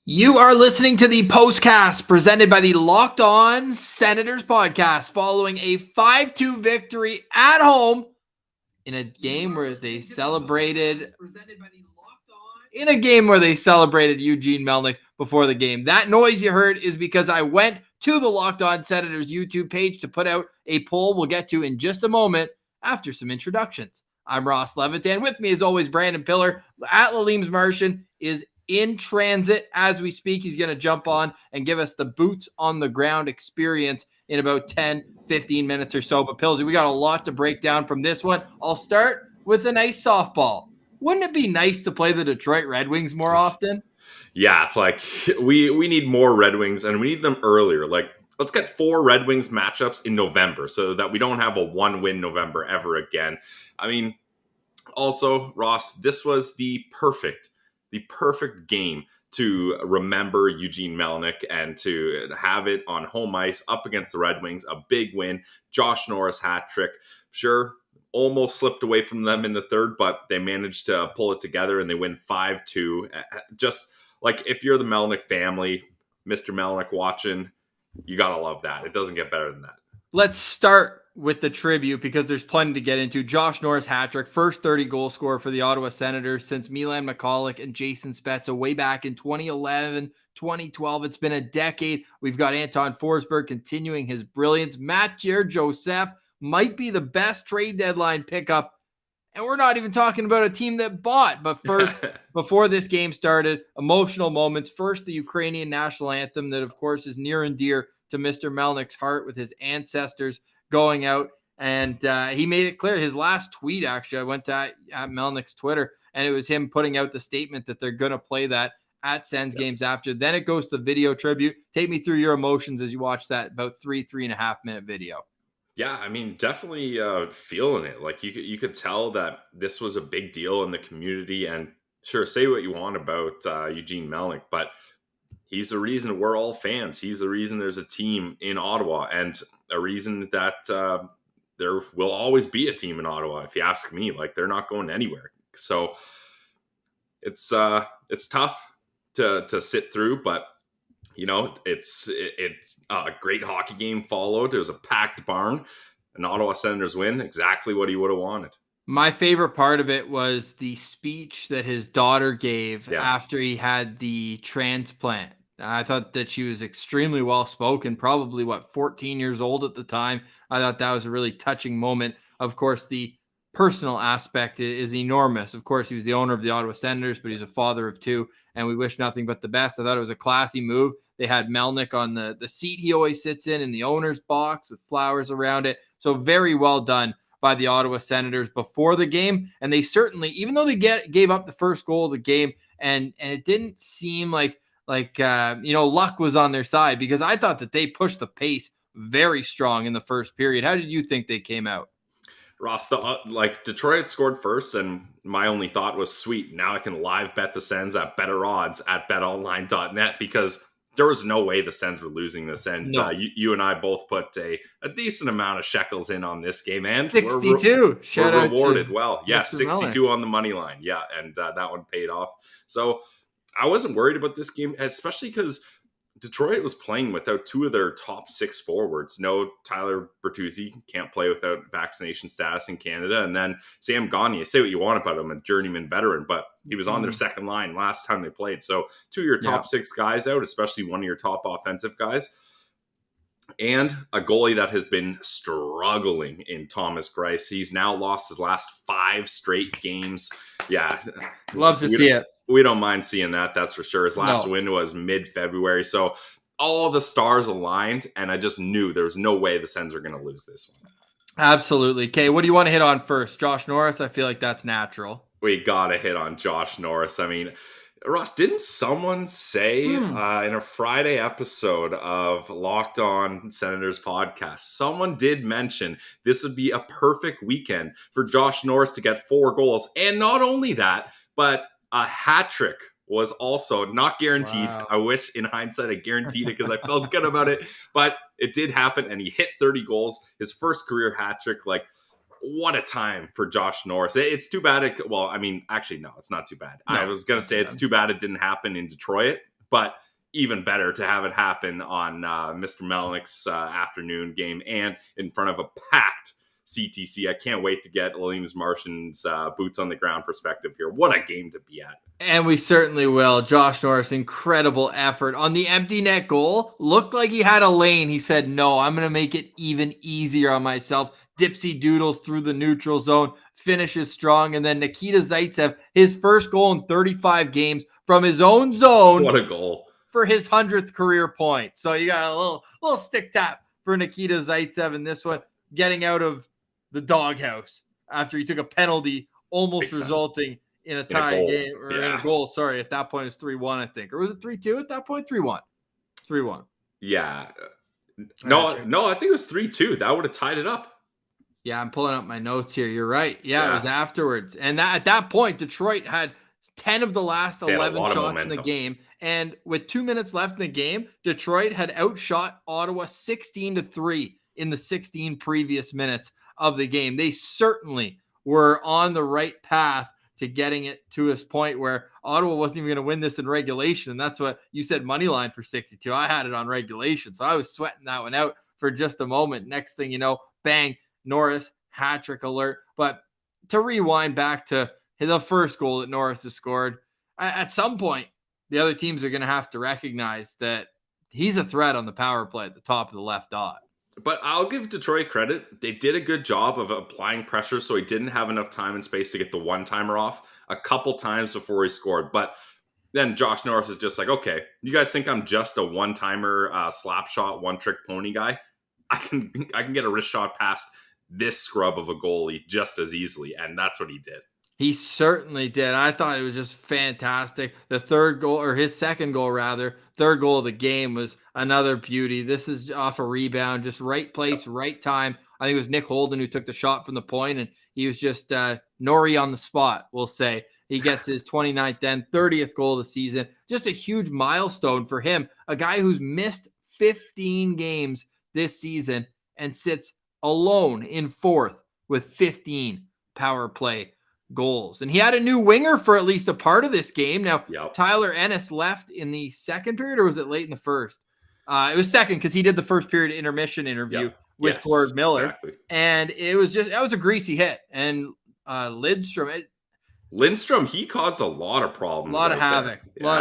You are listening to the Postcast presented by the Locked On Senators podcast following a 5-2 victory at home in a game where they celebrated Eugene Melnyk before the game. That noise you heard is because I went to the Locked On Senators YouTube page to put out a poll we'll get to in just a moment after some introductions. I'm Ross Levitan. With me, as always, Brandon Pillar at Lalim's Martian is in transit as we speak. He's going to jump on and give us the boots on the ground experience in about 10, 15 minutes or so. But Pillsy, we got a lot to break down from this one. I'll start with a nice softball. Wouldn't it be nice to play the Detroit Red Wings more often? Yeah, like we need more Red Wings, and we need them earlier. Like, let's get 4 Red Wings matchups in November so that we don't have a 1-win November ever again. I mean, also, Ross, this was the perfect game to remember Eugene Melnyk and to have it on home ice up against the Red Wings. A big win. Josh Norris hat trick. Sure, almost slipped away from them in the third, but they managed to pull it together and they win 5-2. Just like, if you're the Melnick family, Mr. Melnick watching, you got to love that. It doesn't get better than that. Let's start with the tribute because there's plenty to get into. Josh Norris hat-trick, first 30-goal scorer for the Ottawa Senators since Milan Michalek and Jason Spezza way back in 2011, 2012. It's been a decade. We've got Anton Forsberg continuing his brilliance. Mathieu Joseph might be the best trade deadline pickup, and we're not even talking about a team that bought. But first, before this game started, emotional moments. First, the Ukrainian national anthem that, of course, is near and dear to Mr. Melnick's heart with his ancestors going out. And he made it clear. His last tweet, actually, I went to at Melnick's Twitter, and it was him putting out the statement that they're going to play that at Sens games after. Then it goes to the video tribute. Take me through your emotions as you watch that about 3.5 minute video. Yeah, I mean, definitely feeling it. Like, you could tell that this was a big deal in the community. And sure, say what you want about Eugene Melnyk, but he's the reason we're all fans. He's the reason there's a team in Ottawa, and a reason that there will always be a team in Ottawa. If you ask me, like, they're not going anywhere. So it's tough to sit through, but you know, it's a great hockey game followed. It was a packed barn. An Ottawa Senators win, exactly what he would have wanted. My favorite part of it was the speech that his daughter gave after he had the transplant. I thought that she was extremely well-spoken, probably, 14 years old at the time. I thought that was a really touching moment. Of course, the personal aspect is enormous. Of course, he was the owner of the Ottawa Senators, but he's a father of 2, and we wish nothing but the best. I thought it was a classy move. They had Melnyk on the seat he always sits in the owner's box with flowers around it. So very well done by the Ottawa Senators before the game. And they certainly, even though they gave up the first goal of the game, and it didn't seem like luck was on their side, because I thought that they pushed the pace very strong in the first period. How did you think they came out? Ross, Detroit scored first, and my only thought was, sweet, now I can live bet the Sens at better odds at betonline.net, because there was no way the Sens were losing this. And no. You and I both put a decent amount of shekels in on this game, and 62. We're rewarded well. Yeah, 62 on the money line. Yeah, and that one paid off. So I wasn't worried about this game, especially because Detroit was playing without 2 of their top 6 forwards. No Tyler Bertuzzi, can't play without vaccination status in Canada. And then Sam Gagner, say what you want about him, a journeyman veteran, but he was on their second line last time they played. So 2 of your top 6 guys out, especially one of your top offensive guys. And a goalie that has been struggling in Thomas Greiss. He's now lost his last 5 straight games. Yeah. Love to see it. We don't mind seeing that, that's for sure. His last win was mid-February. So all the stars aligned, and I just knew there was no way the Sens are going to lose this one. Absolutely. Okay, what do you want to hit on first? Josh Norris? I feel like that's natural. We got to hit on Josh Norris. I mean, Ross, didn't someone say in a Friday episode of Locked On Senators podcast, someone did mention this would be a perfect weekend for Josh Norris to get 4 goals. And not only that, but a hat trick was also not guaranteed. Wow. I wish in hindsight I guaranteed it because I felt good about it, but it did happen, and he hit 30 goals, his first career hat trick. Like, what a time for Josh Norris. It's too bad. Actually, no, it's not too bad. No, I was going to say it's too bad it didn't happen in Detroit, but even better to have it happen on Mr. Melnick's afternoon game and in front of a packed CTC. I can't wait to get Linus Martian's boots on the ground perspective here. What a game to be at. And we certainly will. Josh Norris, incredible effort. On the empty net goal, looked like he had a lane. He said, no, I'm going to make it even easier on myself. Dipsy doodles through the neutral zone, finishes strong. And then Nikita Zaitsev, his first goal in 35 games from his own zone. What a goal. For his 100th career point. So you got a little stick tap for Nikita Zaitsev in this one, getting out of the doghouse after he took a penalty, almost resulting in a tie game or in a goal. Sorry, at that point it was 3-1, I think. Or was it 3-2 at that point? 3-1. 3-1. Yeah. No, I think it was 3-2. That would have tied it up. Yeah, I'm pulling up my notes here. You're right. Yeah, it was afterwards. And at that point, Detroit had 10 of the last 11 shots in the game. And with 2 minutes left in the game, Detroit had outshot Ottawa 16-3 in the 16 previous minutes of the game. They certainly were on the right path to getting it to this point where Ottawa wasn't even going to win this in regulation. And that's what you said, money line for 62. I had it on regulation. So I was sweating that one out for just a moment. Next thing you know, bang, Norris, hat trick alert. But to rewind back to the first goal that Norris has scored, at some point, the other teams are going to have to recognize that he's a threat on the power play at the top of the left dot. But I'll give Detroit credit. They did a good job of applying pressure, so he didn't have enough time and space to get the one-timer off a couple times before he scored. But then Josh Norris is just like, okay, you guys think I'm just a one-timer slap shot, one-trick pony guy? I can get a wrist shot past this scrub of a goalie just as easily, and that's what he did. He certainly did. I thought it was just fantastic. The third goal, or his second goal rather, third goal of the game was another beauty. This is off a rebound, just right place, right time. I think it was Nick Holden who took the shot from the point, and he was just Norris on the spot, we'll say. He gets his 29th and 30th goal of the season. Just a huge milestone for him, a guy who's missed 15 games this season and sits alone in fourth with 15 power play goals. And he had a new winger for at least a part of this game. Now, Tyler Ennis left in the second period, or was it late in the first? It was second because he did the first period intermission interview with Gord Miller. Exactly. And it was that was a greasy hit. And Lindstrom, he caused a lot of problems. A lot of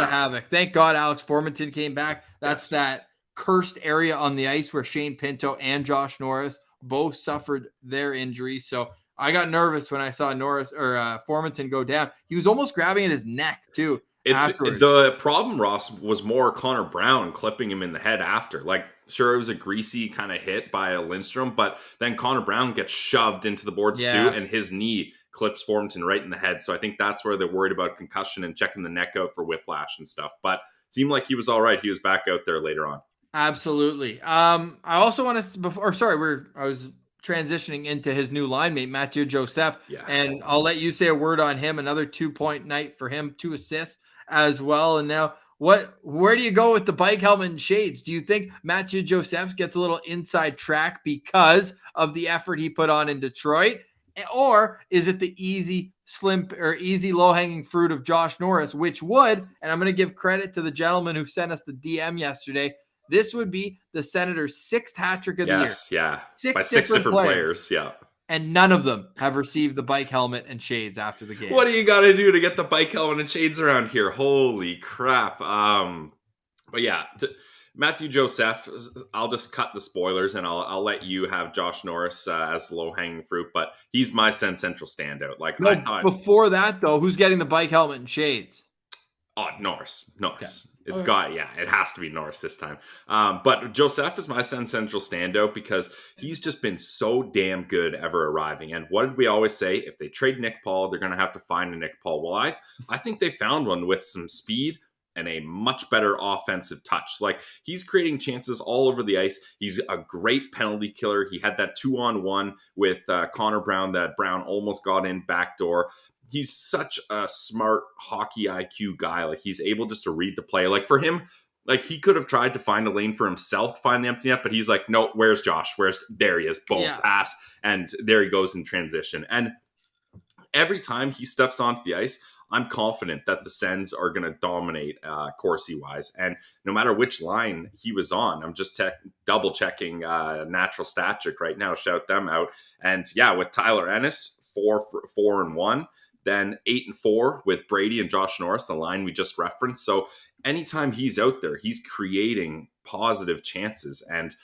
havoc. Thank God Alex Formanton came back. That's that cursed area on the ice where Shane Pinto and Josh Norris both suffered their injuries. So I got nervous when I saw Norris or Formanton go down. He was almost grabbing at his neck too. The problem, Ross, was more Connor Brown clipping him in the head after. Like, sure, it was a greasy kind of hit by a Lindstrom, but then Connor Brown gets shoved into the boards too, and his knee clips Formanton right in the head. So I think that's where they're worried about concussion and checking the neck out for whiplash and stuff. But it seemed like he was all right. He was back out there later on. Absolutely. I also want to I was transitioning into his new line mate, Mathieu Joseph. Yeah. And I'll let you say a word on him. Another 2-point night for him, 2 assists as well. And now where do you go with the bike helmet and shades? Do you think Mathieu Joseph gets a little inside track because of the effort he put on in Detroit? Or is it the easy low-hanging fruit of Josh Norris, which would, and I'm going to give credit to the gentleman who sent us the DM yesterday, this would be the Senators' 6th hat trick of the year. Yeah. By six different players. Yeah. And none of them have received the bike helmet and shades after the game. What do you got to do to get the bike helmet and shades around here? Holy crap. But yeah, Mathieu Joseph, I'll just cut the spoilers and I'll let you have Josh Norris as low-hanging fruit, but he's my Sen Central standout. I thought before that, though, who's getting the bike helmet and shades? Oh, Norris. Okay. It has to be Norris this time. But Joseph is my Sen Central standout because he's just been so damn good ever arriving. And what did we always say? If they trade Nick Paul, they're going to have to find a Nick Paul. Well, I think they found one with some speed and a much better offensive touch. He's creating chances all over the ice. He's a great penalty killer. He had that 2-on-1 with Connor Brown that Brown almost got in backdoor. He's such a smart hockey IQ guy. He's able just to read the play. For him, he could have tried to find a lane for himself to find the empty net, but he's like, no, where's Josh? There he is. Boom, pass. And there he goes in transition. And every time he steps onto the ice, I'm confident that the Sens are going to dominate Corsi-wise. And no matter which line he was on, I'm just double checking Natural Stat Trick right now. Shout them out. And yeah, with Tyler Ennis, 4-1, then 8-4 with Brady and Josh Norris, the line we just referenced. So anytime he's out there, he's creating positive chances. And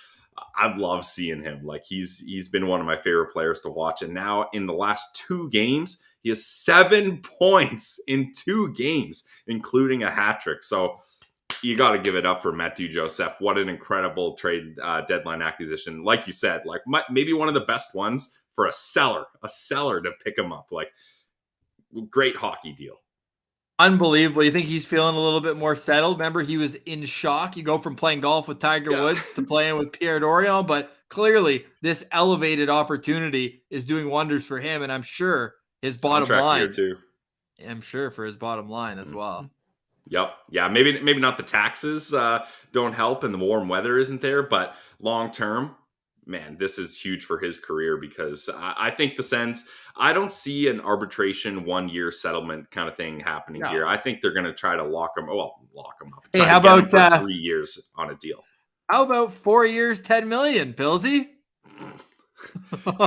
I've loved seeing him. Like he's been one of my favorite players to watch. And now in the last 2 games, he has 7 points in 2 games, including a hat trick. So you got to give it up for Matthew Joseph. What an incredible trade deadline acquisition. Like you said, like maybe one of the best ones for a seller to pick him up. Like great hockey deal. Unbelievable. You think he's feeling a little bit more settled? Remember, he was in shock. You go from playing golf with Tiger Woods to playing with Pierre Dorion, but clearly this elevated opportunity is doing wonders for him, and I'm sure his bottom line. Here too. I'm sure for his bottom line as well. Yep. Yeah. Maybe not the taxes don't help and the warm weather isn't there, but long term, man, this is huge for his career because I think the Sens, I don't see an arbitration 1-year settlement kind of thing happening here. I think they're going to try to lock him up. Hey, how about for 3 years on a deal? How about 4 years, $10 million, Pillsy?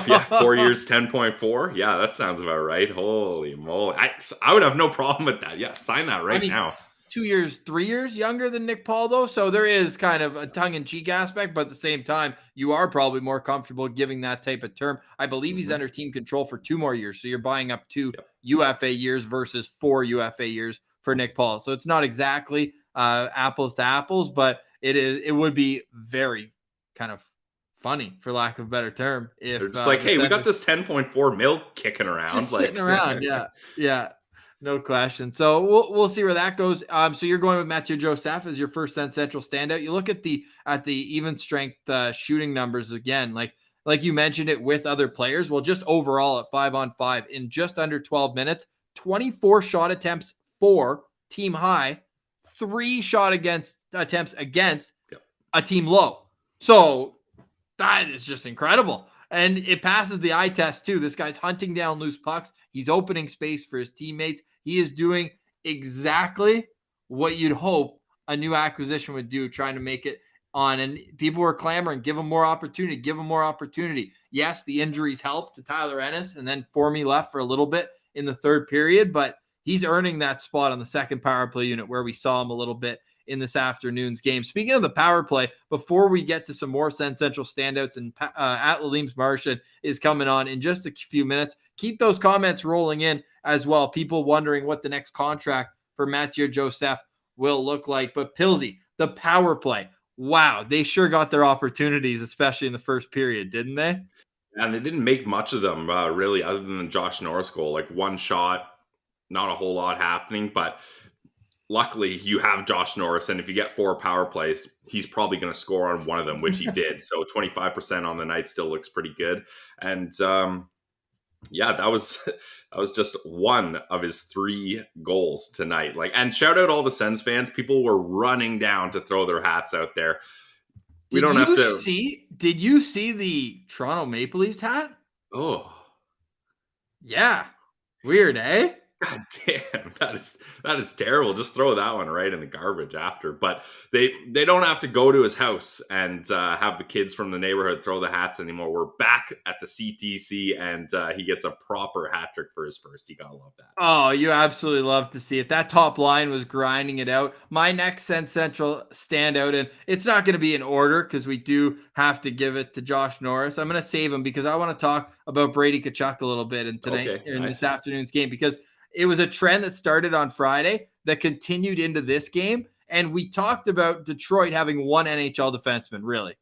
Yeah, 4 years, 10.4. Yeah, that sounds about right. Holy moly. I would have no problem with that. Yeah, sign that now. 2 years, 3 years younger than Nick Paul, though. So there is kind of a tongue-in-cheek aspect, but at the same time, you are probably more comfortable giving that type of term. I believe he's under team control for 2 more years. So you're buying up 2 UFA years versus 4 UFA years for Nick Paul. So it's not exactly apples to apples, but it would be very kind of funny, for lack of a better term. If they're just like, hey, we got this 10.4 mil kicking around. Just sitting around, yeah. No question. So we'll see where that goes. So you're going with Mathieu Joseph as your first Sens Central standout. You look at the even strength shooting numbers again, like you mentioned it with other players. Well, just overall at 5-on-5 in just under 12 minutes, 24 shot attempts for team high, 3 shot attempts against a team low. So that is just incredible. And it passes the eye test too. This guy's hunting down loose pucks. He's opening space for his teammates. He is doing exactly what you'd hope a new acquisition would do, trying to make it on. And people were clamoring, give him more opportunity. Yes, the injuries helped to Tyler Ennis, and then Formie left for a little bit in the third period, but he's earning that spot on the second power play unit where we saw him a little bit in this afternoon's game. Speaking of the power play, before we get to some more Sens Central standouts, and at Lalim's Martian is coming on in just a few minutes, keep those comments rolling in as well. People wondering what the next contract for Mathieu Joseph will look like. But Pillsy, the power play, wow, they sure got their opportunities, especially in the first period, didn't they? And they didn't make much of them, really, other than the Josh Norris goal. Like one shot, not a whole lot happening, but luckily, you have Josh Norris, and if you get 4 power plays, he's probably going to score on one of them, which he did. So 25% on the night still looks pretty good. And that was just one of his 3 goals tonight. And shout out all the Sens fans. People were running down to throw their hats out there. Did you see the Toronto Maple Leafs hat? Oh, yeah, weird, eh? God damn, that is terrible. Just throw that one right in the garbage after. But they don't have to go to his house and have the kids from the neighborhood throw the hats anymore. We're back at the CTC, and he gets a proper hat trick for his first. You gotta love that. Oh, you absolutely love to see it. That top line was grinding it out. My next Sens Central standout, and it's not going to be in order because we do have to give it to Josh Norris. I'm going to save him because I want to talk about Brady Tkachuk a little bit in this afternoon's game, because it was a trend that started on Friday that continued into this game. And we talked about Detroit having one NHL defenseman, really.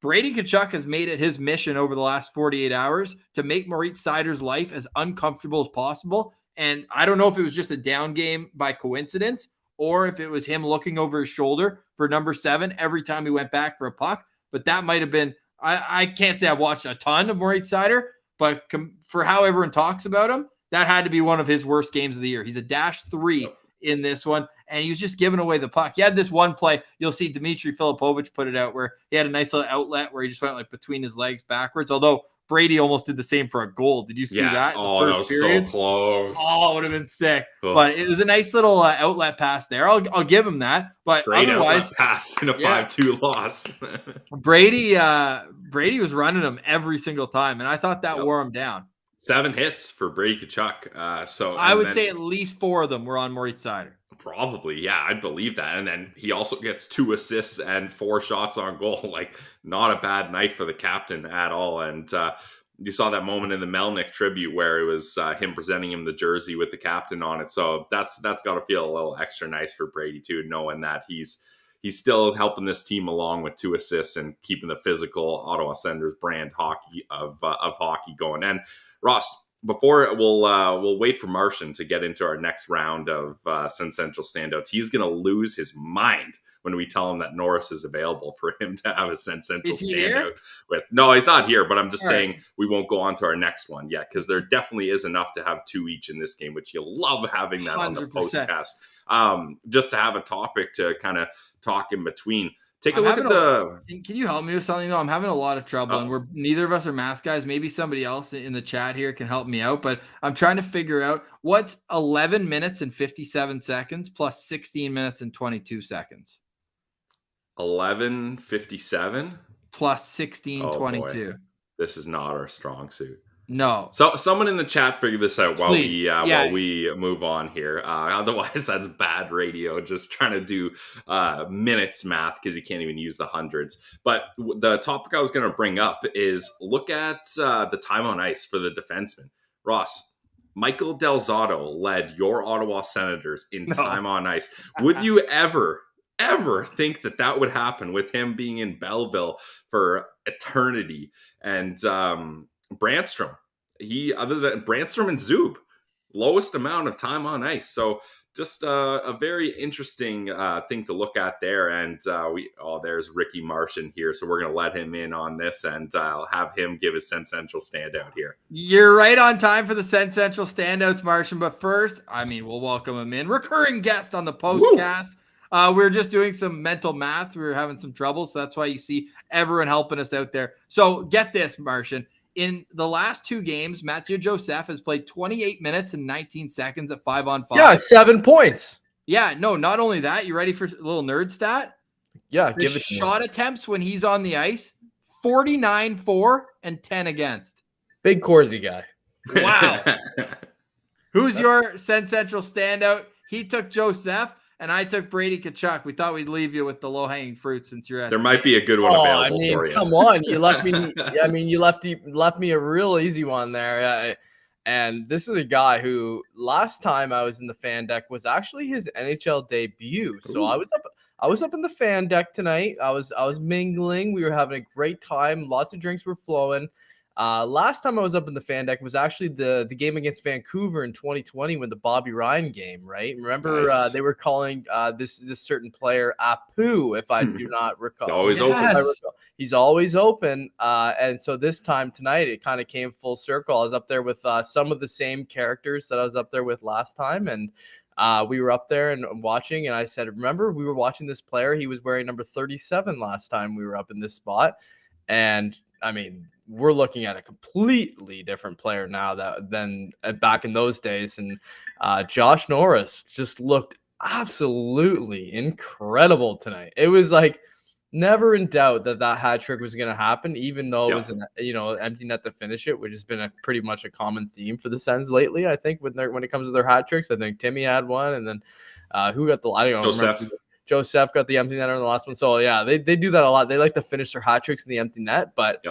Brady Tkachuk has made it his mission over the last 48 hours to make Moritz Seider's life as uncomfortable as possible. And I don't know if it was just a down game by coincidence or if it was him looking over his shoulder for number 7 every time he went back for a puck. But that might have been, I can't say I've watched a ton of Moritz Seider, but for how everyone talks about him, that had to be one of his worst games of the year. He's a -3 in this one, and he was just giving away the puck. He had this one play, you'll see Dmitry Filipovich put it out, where he had a nice little outlet where he just went between his legs backwards. Although Brady almost did the same for a goal. Did you see that in the Oh, that first was period? so close. Oh, it would have been sick. Ugh. But it was a nice little outlet pass there. I'll give him that. But Great otherwise, outlet pass in a 5-2 loss. Brady was running him every single time, and I thought that Yep. wore him down. 7 hits for Brady Tkachuk. I would say at least 4 of them were on Moritz Seider. Probably, yeah, I'd believe that. And then he also gets 2 assists and 4 shots on goal. Like, not a bad night for the captain at all. And you saw that moment in the Melnick tribute where it was him presenting him the jersey with the captain on it. So that's got to feel a little extra nice for Brady too, knowing that he's still helping this team along with 2 assists and keeping the physical Ottawa Senators brand hockey of hockey going. And Ross, before we'll wait for Martian to get into our next round of Sen Central standouts. He's going to lose his mind when we tell him that Norris is available for him to have a Sen Central standout with. No, he's not here, but I'm just saying we won't go on to our next one yet because there definitely is enough to have 2 each in this game, which you'll love having that 100%. On the Postcast. Just to have a topic to kind of talk in between. Take a look at the. Can you help me with something though? I'm having a lot of trouble, and neither of us are math guys. Maybe somebody else in the chat here can help me out. But I'm trying to figure out what's 11 minutes and 57 seconds plus 16 minutes and 22 seconds. 11:57 plus 16:22. This is not our strong suit. No. So someone in the chat figure this out while we move on here. Otherwise, that's bad radio. Just trying to do minutes math because you can't even use the hundreds. But the topic I was going to bring up is look at the time on ice for the defenseman. Ross, Michael Del Zotto led your Ottawa Senators in time on ice. Would you ever think that would happen with him being in Belleville for eternity? And Brandstrom, other than Brandstrom and Zub, lowest amount of time on ice. So just a very interesting thing to look at there. And there's Ricky Martian here. So we're going to let him in on this, and I'll have him give his Sen Central standout here. You're right on time for the Sen Central standouts, Martian. But first, we'll welcome him in. Recurring guest on the Postcast. We were just doing some mental math. We were having some trouble. So that's why you see everyone helping us out there. So get this, Martian. In the last 2 games, Mathieu Joseph has played 28 minutes and 19 seconds at 5-on-5. Yeah, 7 points. Yeah, no, not only that. You ready for a little nerd stat? Yeah, give it shot attempts when he's on the ice, 49 for and 10 against. Big Corsi guy. Wow. Who's your Sen Central standout? He took Joseph. And I took Brady Tkachuk. We thought we'd leave you with the low-hanging fruit since you're at. There might be a good one available for you. Come on, you left me. You left me a real easy one there. And this is a guy who last time I was in the fan deck was actually his NHL debut. So I was up in the fan deck tonight. I was mingling. We were having a great time. Lots of drinks were flowing. Last time I was up in the fan deck was actually the game against Vancouver in 2020 when the Bobby Ryan game, right? Remember, nice. They were calling this certain player Apu, if I do not recall. He's always open. He's always open. And so this time tonight, it kind of came full circle. I was up there with some of the same characters that I was up there with last time. And we were up there and watching. And I said, remember, we were watching this player. He was wearing number 37 last time we were up in this spot. And we're looking at a completely different player now than back in those days. And Josh Norris just looked absolutely incredible tonight. It was like never in doubt that hat trick was going to happen, even though it was an empty net to finish it, which has been pretty much a common theme for the Sens lately. I think when it comes to their hat tricks, I think Timmy had one, and then who got the? I don't know. Joseph got the empty netter in the last one. So yeah, they do that a lot. They like to finish their hat tricks in the empty net, but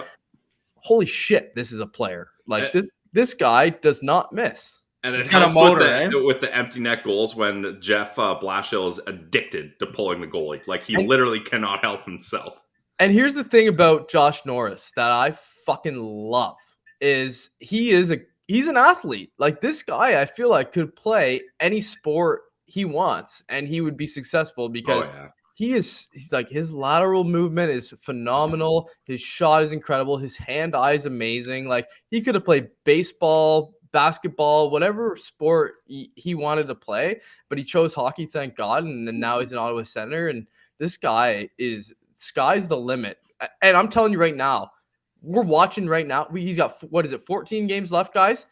holy shit, this is a player. Like this guy does not miss. And it's kind of motor with the empty net goals when Jeff Blashill is addicted to pulling the goalie. Like he literally cannot help himself. And here's the thing about Josh Norris that I fucking love is he's an athlete. Like this guy, I feel like could play any sport he wants and he would be successful because he's like his lateral movement is phenomenal. His shot is incredible. His hand-eye is amazing. Like he could have played baseball, basketball, whatever sport he wanted to play, but he chose hockey, thank God. And now he's an Ottawa Senator. And this guy sky's the limit. And I'm telling you right now, we're watching right now. He's got, what is it, 14 games left, guys?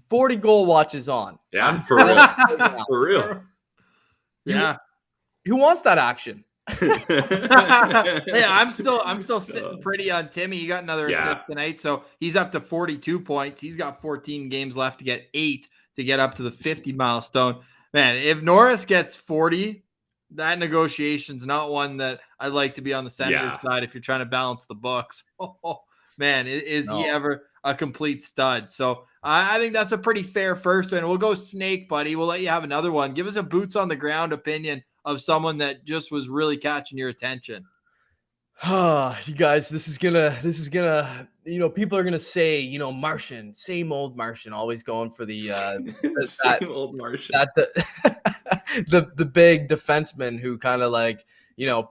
40 goal watches on. Yeah, for real. For real. Yeah. Who wants that action? Yeah, I'm still sitting pretty on Timmy. He got another assist tonight, so he's up to 42 points. He's got 14 games left to get 8 to get up to the 50 milestone. Man, if Norris gets 40, that negotiation's not one that I'd like to be on the Senators side if you're trying to balance the books. Oh, man, is he ever a complete stud? So I think that's a pretty fair first one. We'll go Snake, buddy. We'll let you have another one. Give us a boots on the ground opinion of someone that just was really catching your attention. You guys, this is gonna, people are gonna say, Martian, same old Martian, always going for the same old Martian. The big defenseman who kind of like,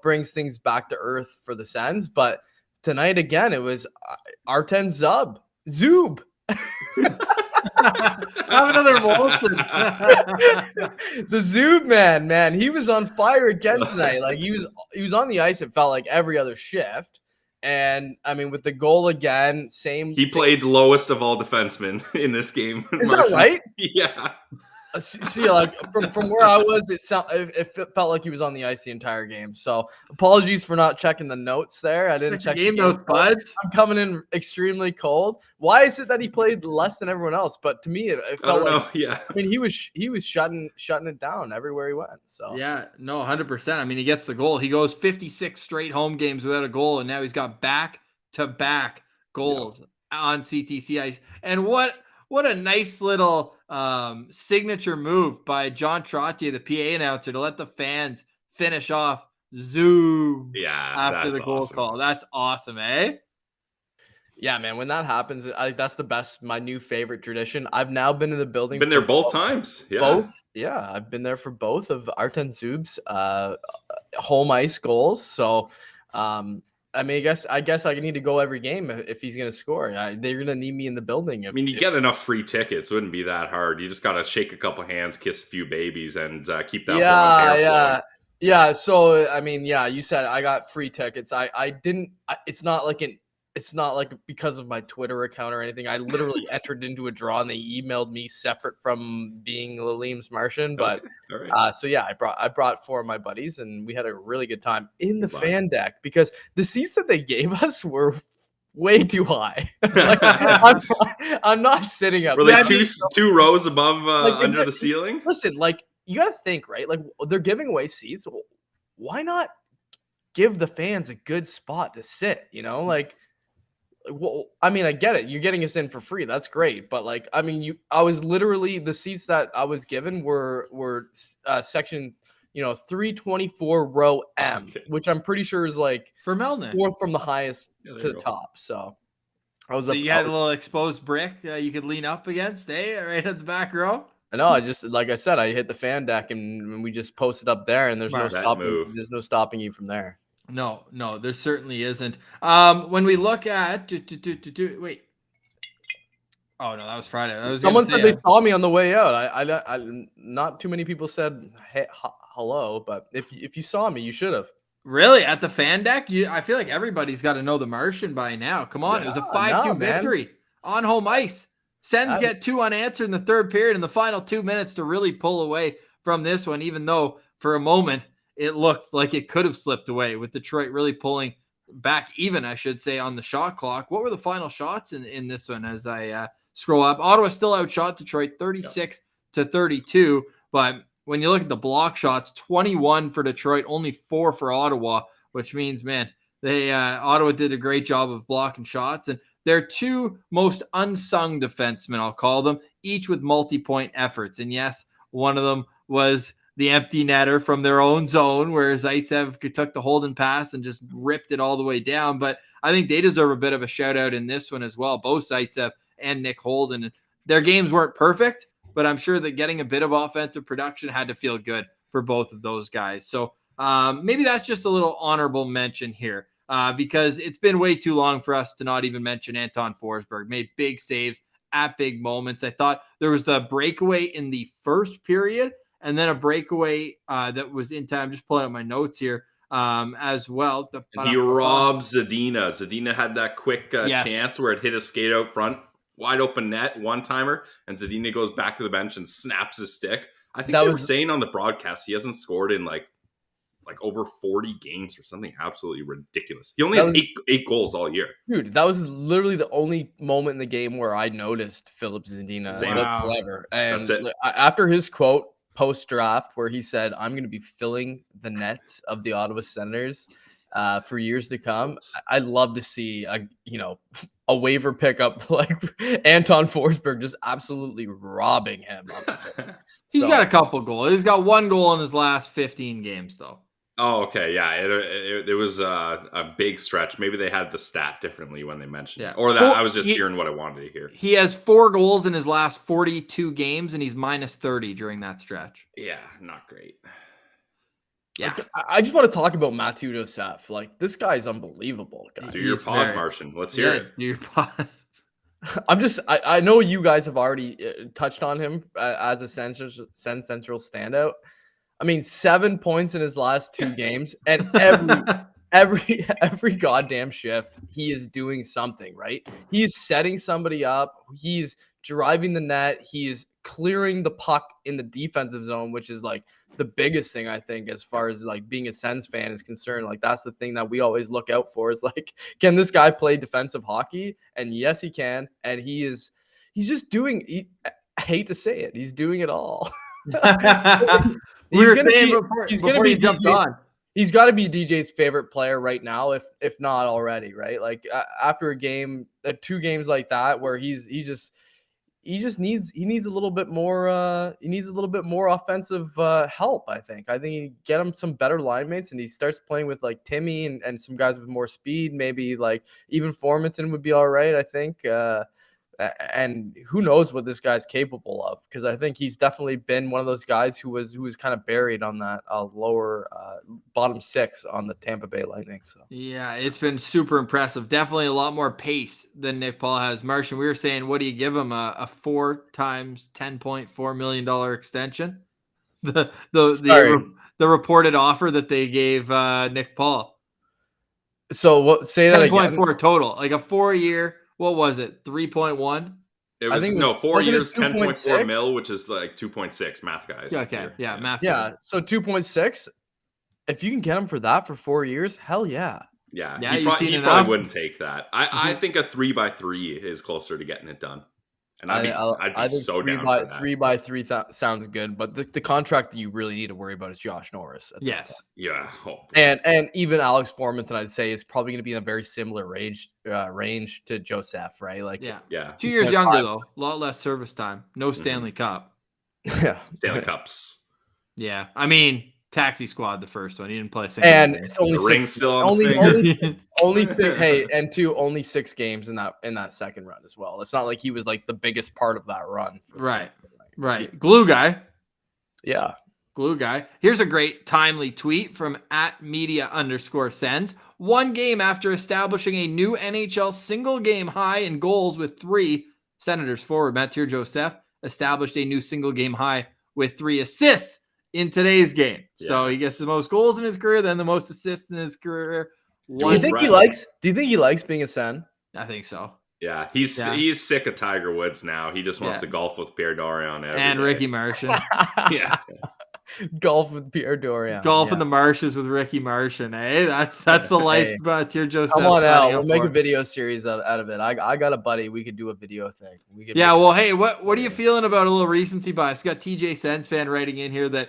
brings things back to earth for the Sens. But tonight again, it was Artem Zub. Have another Molson. The Zub man, he was on fire again tonight. Like he was on the ice. It felt like every other shift. And I mean, with the goal again, He played lowest of all defensemen in this game. Is that right? Yeah. See, like from where I was, it felt like he was on the ice the entire game. So apologies for not checking the notes there. I didn't check game notes, buds. I'm coming in extremely cold. Why is it that he played less than everyone else? But to me, it felt like yeah. I mean, he was shutting it down everywhere he went. So yeah, no, 100%. I mean, he gets the goal. He goes 56 straight home games without a goal, and now he's got back-to-back goals on CTC ice. And what a nice little signature move by John Trottier, the PA announcer, to let the fans finish off Zoom after the goal call. That's awesome, eh? Yeah, man. When that happens, that's the best. My new favorite tradition. I've now been in the building. Been there both times. Yeah. Both. Yeah, I've been there for both of Artem Zub's home ice goals. So, I mean, I guess I need to go every game if he's going to score. They're going to need me in the building. You get enough free tickets. It wouldn't be that hard. You just got to shake a couple hands, kiss a few babies, and keep that blonde hair flowing. Yeah. So, I mean, you said I got free tickets. I didn't. It's not like because of my Twitter account or anything. I literally entered into a draw and they emailed me separate from being Lalim's Martian. But so yeah, I brought 4 of my buddies and we had a really good time in the fan deck because the seats that they gave us were way too high. Like, I'm not sitting up. Were they two rows above under the ceiling? Listen, like you got to think, right? Like they're giving away seats. Why not give the fans a good spot to sit? Like. Well, I mean, I get it. You're getting us in for free. That's great. But like, I mean, I was literally the seats that I was given were section, 324 row M, which I'm pretty sure is like for Melnick, 4th from the highest to the top. So I was. So you had a little exposed brick you could lean up against, right at the back row. I know. I just, like I said, I hit the fan deck and we just posted up there, and there's no stopping. There's no stopping you from there. No, there certainly isn't. When we look at wait. Oh no, that was Friday. Someone said they saw me on the way out. I not too many people said hey, hello, but if you saw me, you should have. Really? At the fan deck? I feel like everybody's got to know the Martian by now. Come on, it was a 5-2 victory on home ice. Sens get 2 unanswered in the third period in the final 2 minutes to really pull away from this one, even though for a moment it looked like it could have slipped away with Detroit really pulling back even, I should say, on the shot clock. What were the final shots in this one as I scroll up? Ottawa still outshot Detroit 36-32. But when you look at the block shots, 21 for Detroit, only 4 for Ottawa, which means, man, Ottawa did a great job of blocking shots. And they're 2 most unsung defensemen, I'll call them, each with multi-point efforts. And yes, one of them was the empty netter from their own zone where Zaitsev took the Holden pass and just ripped it all the way down. But I think they deserve a bit of a shout out in this one as well. Both Zaitsev and Nick Holden. Their games weren't perfect, but I'm sure that getting a bit of offensive production had to feel good for both of those guys. So maybe that's just a little honorable mention here because it's been way too long for us to not even mention Anton Forsberg. Made big saves at big moments. I thought there was the breakaway in the first period and then a breakaway that was in time. Just pulling up my notes here. as well. And he robbed Zadina. Zadina had that quick chance where it hit a skate out front, wide open net, one-timer, and Zadina goes back to the bench and snaps his stick. I think they were saying on the broadcast he hasn't scored in like over 40 games or something absolutely ridiculous. He only has eight goals all year. Dude, that was literally the only moment in the game where I noticed Philip Zadina whatsoever. And that's it. After his quote post-draft where he said, I'm going to be filling the nets of the Ottawa Senators for years to come, I'd love to see a waiver pickup like Anton Forsberg just absolutely robbing him. He's got a couple goals. He's got one goal in his last 15 games, though. Oh, okay. Yeah, it was a big stretch. Maybe they had the stat differently when they mentioned it. Or that I was just hearing what I wanted to hear. He has 4 goals in his last 42 games, and he's minus 30 during that stretch. Yeah, not great. Yeah. I just want to talk about Mathieu Joseph. Like, this guy's unbevillable, guys. Do your pod, Martian. Let's hear it. Do your pod. I know you guys have already touched on him as a Central standout. I mean, 7 points in his last 2 games, and every goddamn shift he is doing something, right? He is setting somebody up. He's driving the net. He is clearing the puck in the defensive zone, which is like the biggest thing I think as far as like being a Sens fan is concerned. Like that's the thing that we always look out for is like, can this guy play defensive hockey? And yes, he can. And he's just doing. I hate to say it, he's doing it all. He's gonna be He's got to be DJ's favorite player right now, if not already, right? Like after a game, 2 games like that, where he needs a little bit more offensive help. I think you get him some better line mates, and he starts playing with like Timmy and some guys with more speed. Maybe like even Formanton would be all right. I think. And who knows what this guy's capable of, because I think he's definitely been one of those guys who was kind of buried on that lower bottom 6 on the Tampa Bay Lightning. So yeah, it's been super impressive. Definitely a lot more pace than Nick Paul has. Martian, we were saying, what do you give him, a 4 times $10.4 million extension? The reported offer that they gave Nick Paul. So what? Say that again. 10.4 total, like a 4-year. What was it? 3.1? It was 4 years, 10.4 mil, which is like 2.6 math guys. Okay. Yeah, math. Yeah. So 2.6. If you can get him for that for 4 years, hell yeah. Yeah. He probably wouldn't take that. I think a 3x3 is closer to getting it done. And I'd be so down for that. 3x3 sounds good, but the contract that you really need to worry about is Josh Norris. Yes. Yeah. And even Alex Formanton, I'd say, is probably going to be in a very similar range to Joseph, right? Like, yeah. 2 years younger though, a lot less service time. No Stanley Cup. Yeah. Stanley Cups. Yeah. I mean, Taxi Squad, the first one. He didn't play a single and game. it's only the ring's still on the finger. only 6. Hey, and 2, only 6 games in that second run as well. It's not like he was like the biggest part of that run. Right. Glue guy. Yeah. Glue guy. Here's a great timely tweet from @media_sends. 1 game after establishing a new NHL single game high in goals with 3, Senators forward Mathieu Joseph established a new single game high with 3 assists in today's game. Yes. So he gets the most goals in his career, then the most assists in his career. Do you think he likes being a Sen? I think so. Yeah, he's sick of Tiger Woods now. He just wants to golf with Pierre Dorion and Ricky Martian. Yeah. Golf with Pierre Dorion. Golf in the marshes with Ricky Martian. Hey, that's the life. Tier Joseph. Come on out. We'll make a video series out of it. I got a buddy. We could do a video thing. Well, hey, what are you feeling about a little recency bias? We got TJ Sens fan writing in here that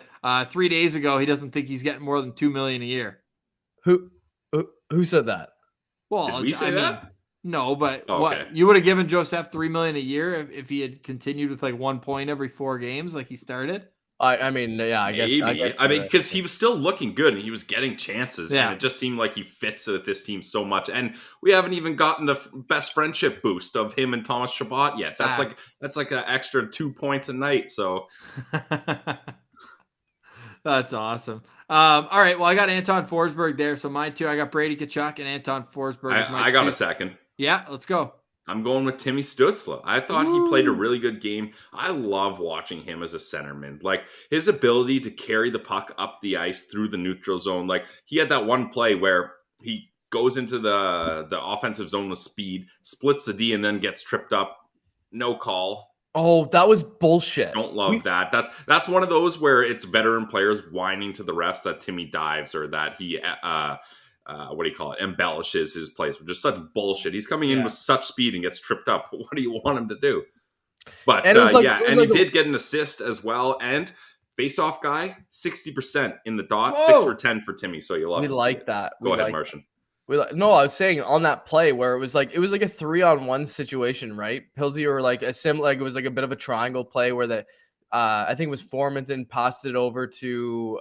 3 days ago he doesn't think he's getting more than $2 million a year. Who said that? Well, did we say that? No, but what you would have given Joseph $3 million a year if he had continued with like 1 point every 4 games like he started? I mean, I guess. I mean, because he was still looking good and he was getting chances, and it just seemed like he fits with this team so much. And we haven't even gotten the best friendship boost of him and Thomas Chabot yet. That's like an extra 2 points a night. So that's awesome. All right, well, I got Anton Forsberg there. So mine too. I got Brady Tkachuk and Anton Forsberg. I got a second. Yeah, let's go. I'm going with Timmy Stutzle. I thought he played a really good game. I love watching him as a centerman. Like, his ability to carry the puck up the ice through the neutral zone. Like, he had that one play where he goes into the offensive zone with speed, splits the D, and then gets tripped up. No call. Oh, that was bullshit. Don't love that. That's one of those where it's veteran players whining to the refs that Timmy dives or that he what do you call it? Embellishes his plays, which is such bullshit. He's coming in with such speed and gets tripped up. What do you want him to do? But he did get an assist as well. And face-off guy, 60% in the dot, 6 for 10 for Timmy. So you love we to like see it. that. Go ahead, Martian. No, I was saying on that play where it was like a 3-on-1 situation, right? Pilsy, or like it was like a bit of a triangle play where I think it was Formanton passed it over to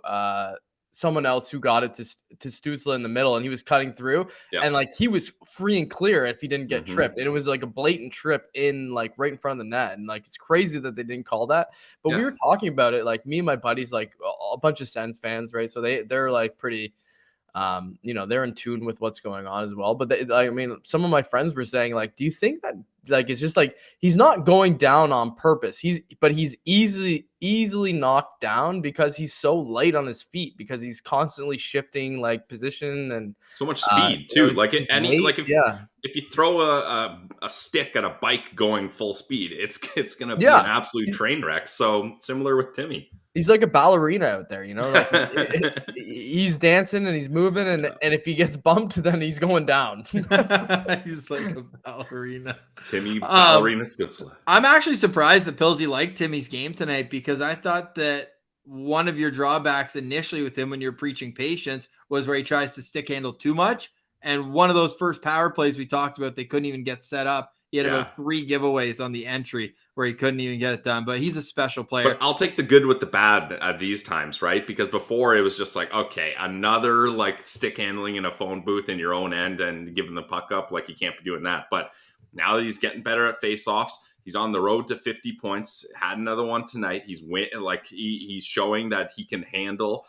someone else who got it to Stutzle in the middle, and he was cutting through, and like he was free and clear if he didn't get tripped. And it was like a blatant trip in like right in front of the net, and like it's crazy that they didn't call that. But we were talking about it, like me and my buddies, like a bunch of Sens fans, right? So they're like pretty. They're in tune with what's going on as well. But some of my friends were saying, like, do you think that like it's just like he's not going down on purpose? He's easily knocked down because he's so light on his feet, because he's constantly shifting like position and so much speed too. If you throw a stick at a bike going full speed, it's gonna be an absolute train wreck. So similar with Timmy. He's like a ballerina out there, like he's dancing and he's moving, and if he gets bumped, then he's going down. He's like a ballerina. Timmy ballerina Stutzle. I'm actually surprised that Pilsy liked Timmy's game tonight, because I thought that one of your drawbacks initially with him when you're preaching patience was where he tries to stick handle too much. And one of those first power plays we talked about, they couldn't even get set up. He had about 3 giveaways on the entry where he couldn't even get it done. But he's a special player. But I'll take the good with the bad at these times, right? Because before it was just like, okay, another like stick handling in a phone booth in your own end and giving the puck up. Like, you can't be doing that. But now that he's getting better at face-offs, he's on the road to 50 points. Had another one tonight. He's showing that he can handle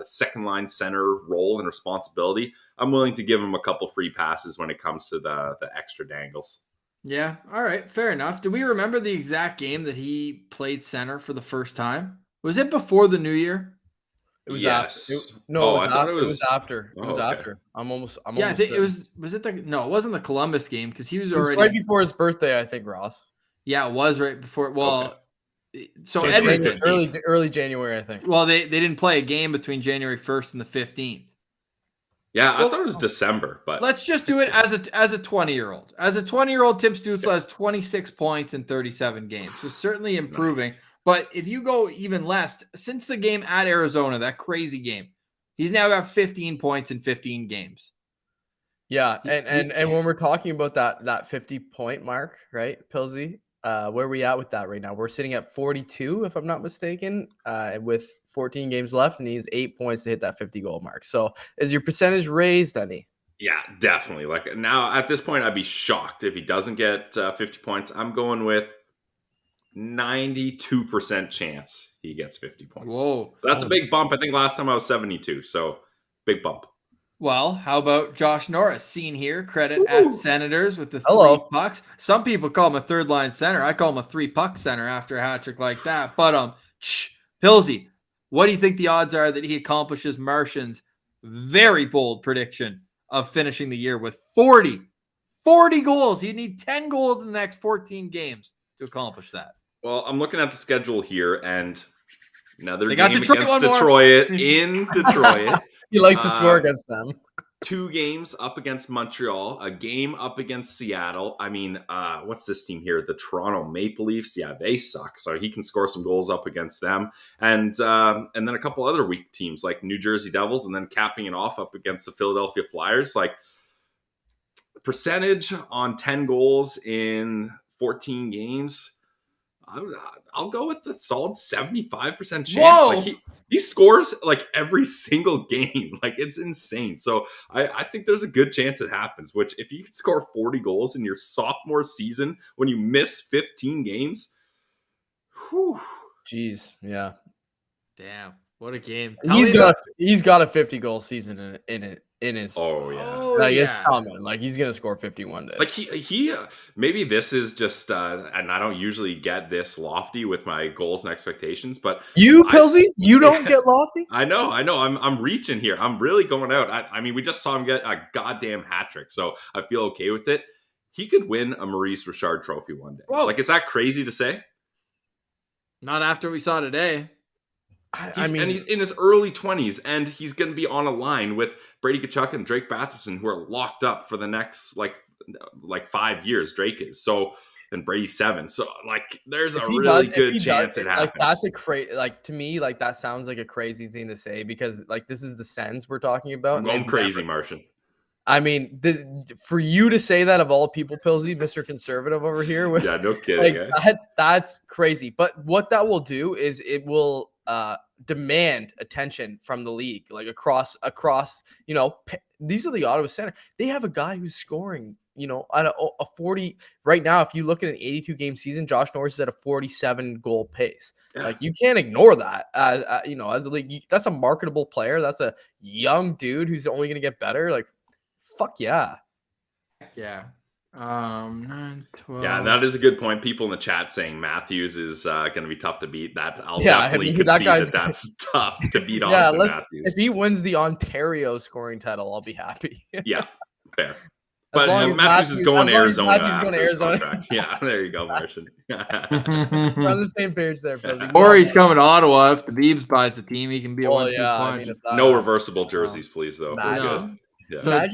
second line center role and responsibility. I'm willing to give him a couple free passes when it comes to the extra dangles. Yeah. All right. Fair enough. Do we remember the exact game that he played center for the first time? Was it before the new year? It was after. It was after. It was after. I think it was. Was it it wasn't the Columbus game, because he was already right before his birthday, I think, Ross. Yeah, it was right before. Well, so early January, I think. Well, they didn't play a game between January 1st and the 15th. Yeah, I thought it was December, but let's just do it as a 20-year-old. As a 20-year-old, Tim Stutzle has 26 points in 37 games. So certainly improving. Nice. But if you go even less, since the game at Arizona, that crazy game, he's now got 15 points in 15 games. Yeah, and when we're talking about that 50-point mark, right, Pilsy? Where are we at with that right now? We're sitting at 42, if I'm not mistaken, with 14 games left, and he needs 8 points to hit that 50-goal mark. So is your percentage raised any? Yeah, definitely. Like, now at this point, I'd be shocked if he doesn't get 50 points. I'm going with 92% chance he gets 50 points. Whoa. That's a big bump. I think last time I was 72, so big bump. Well, how about Josh Norris? Seen here, credit at Senators with the 3 pucks. Some people call him a third-line center. I call him a 3-puck center after a hat trick like that. But, Pilsy, what do you think the odds are that he accomplishes Martian's very bold prediction of finishing the year with 40 goals? You need 10 goals in the next 14 games to accomplish that. Well, I'm looking at the schedule here, and another game against Detroit in Detroit. He likes to score against them. 2 games up against Montreal, a game up against Seattle. I mean, what's this team here? The Toronto Maple Leafs. Yeah, they suck. So he can score some goals up against them. And then a couple other weak teams like New Jersey Devils, and then capping it off up against the Philadelphia Flyers. Like, percentage on 10 goals in 14 games, I'll go with the solid 75% chance. Whoa! Like, he scores like every single game. Like, it's insane. So I think there's a good chance it happens, which if you can score 40 goals in your sophomore season when you miss 15 games, whew. Jeez, yeah. Damn. What a game. He's got a 50 goal season in his. Oh yeah. Oh, Like it's yeah. coming. Like he's gonna score 50 one day. Like he maybe this is just and I don't usually get this lofty with my goals and expectations, but Pilsy, you don't get lofty. I know. I'm reaching here. I'm really going out. I mean, we just saw him get a goddamn hat trick, so I feel okay with it. He could win a Maurice Richard Trophy one day. Whoa. Like, is that crazy to say? Not after we saw today. I mean, and he's in his early 20s, and he's going to be on a line with Brady Tkachuk and Drake Batherson, who are locked up for the next like 5 years. Drake is and Brady 7. So like, there's a really good chance it happens. Like that's like to me, like that sounds like a crazy thing to say because like this is the Sens we're talking about. I'm going crazy, Martian. I mean, for you to say that of all people, Pilsy, Mr. Conservative over here, yeah, no kidding. Like, that's crazy. But what that will do is it will demand attention from the league, like across. These are the Ottawa Senators. They have a guy who's scoring, at a 40 right now. If you look at an 82 game season, Josh Norris is at a 47 goal pace. Yeah. Like you can't ignore that. As a league, that's a marketable player. That's a young dude who's only going to get better. Like. Fuck yeah. Yeah. 9, 12. Yeah, that is a good point. People in the chat saying Matthews is going to be tough to beat. That I'll definitely concede that's tough to beat Austin Matthews. If he wins the Ontario scoring title, I'll be happy. Yeah, fair. But Matthews is going to Arizona after his contract. Yeah, there you go, Martian. We're on the same page there, Fuzzy. Or he's coming to Ottawa. If the Beebs buys the team, he can be a one-two punch. No reversible jerseys, please, though. We're good. Yeah. So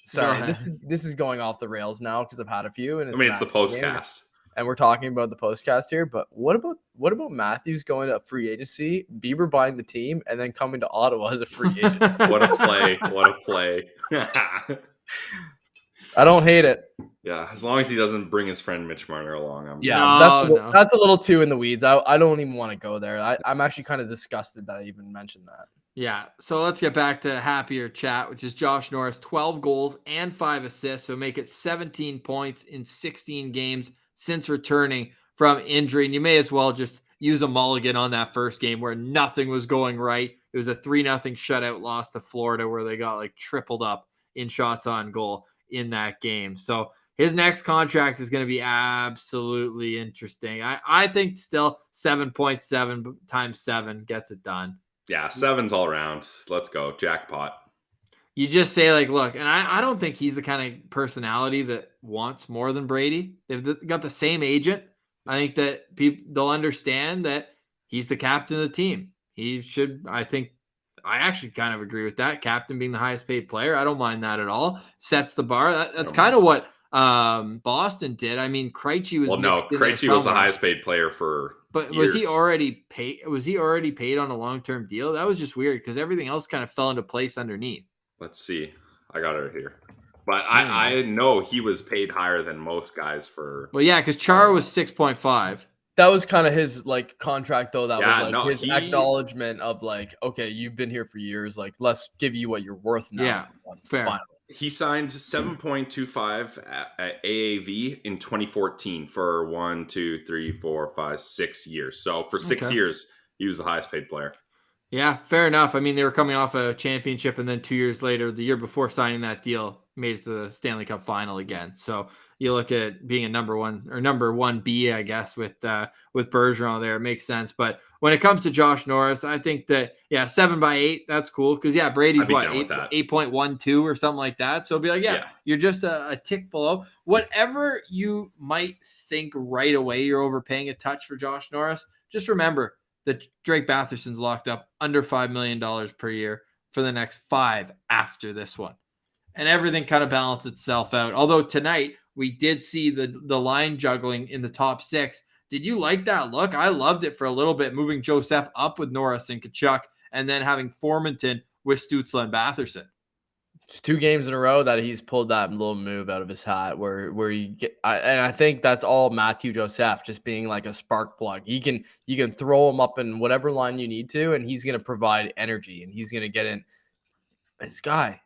sorry, this is going off the rails now because I've had a few, and it's the Postcast, and we're talking about the Postcast here. But what about Matthews going to free agency, Bieber buying the team, and then coming to Ottawa as a free agent? What a play! What a play! I don't hate it. Yeah, as long as he doesn't bring his friend Mitch Marner along. That's a little too in the weeds. I don't even want to go there. I'm actually kind of disgusted that I even mentioned that. Yeah, so let's get back to happier chat, which is Josh Norris, 12 goals and 5 assists, so make it 17 points in 16 games since returning from injury. And you may as well just use a mulligan on that first game where nothing was going right. It was a 3-0 shutout loss to Florida where they got like tripled up in shots on goal in that game. So his next contract is going to be absolutely interesting. I think still 7.7 times 7 gets it done. Yeah, 7's all around. Let's go. Jackpot. You just say, like, look, and I don't think he's the kind of personality that wants more than Brady. They've got the same agent. I think that they'll understand that he's the captain of the team. He should, I actually kind of agree with that. Captain being the highest paid player. I don't mind that at all. Sets the bar. That's kind of what Boston did. I mean, Krejci was Krejci was the highest paid player for But years. Was he already paid on a long-term deal? That was just weird because everything else kind of fell into place underneath. Let's see. I got it here. But I know he was paid higher than most guys for. Well, yeah, because Char was 6.5. That was kind of his like contract, though. That was like his acknowledgement of like, okay, you've been here for years. Like, let's give you what you're worth now. Yeah, fair. Finally. He signed 7.25 at AAV in 2014 for 6 years. So for 6 years, he was the highest paid player. Yeah, fair enough. I mean, they were coming off a championship, and then 2 years later, the year before signing that deal, made it to the Stanley Cup final again. So you look at being a number 1B, I guess, with Bergeron there, it makes sense. But when it comes to Josh Norris, I think that 7 by 8, that's cool because Brady's 8.12 or something like that. So it'll be like, you're just a tick below. Whatever you might think right away, you're overpaying a touch for Josh Norris. Just remember that Drake Batherson's locked up under $5 million per year for the next 5 after this one. And everything kind of balanced itself out. Although tonight we did see the line juggling in the top 6. Did you like that look? I loved it for a little bit, moving Joseph up with Norris and Tkachuk, and then having Formanton with Stutzle and Batherson. It's 2 games in a row that he's pulled that little move out of his hat where you get, and I think that's all Matthew Joseph just being like a spark plug. You can throw him up in whatever line you need to, and he's going to provide energy, and he's going to get in. This guy,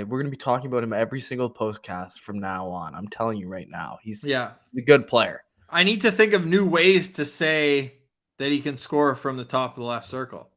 we're going to be talking about him every single postcast from now on. I'm telling you right now, he's a good player. I need to think of new ways to say that he can score from the top of the left circle.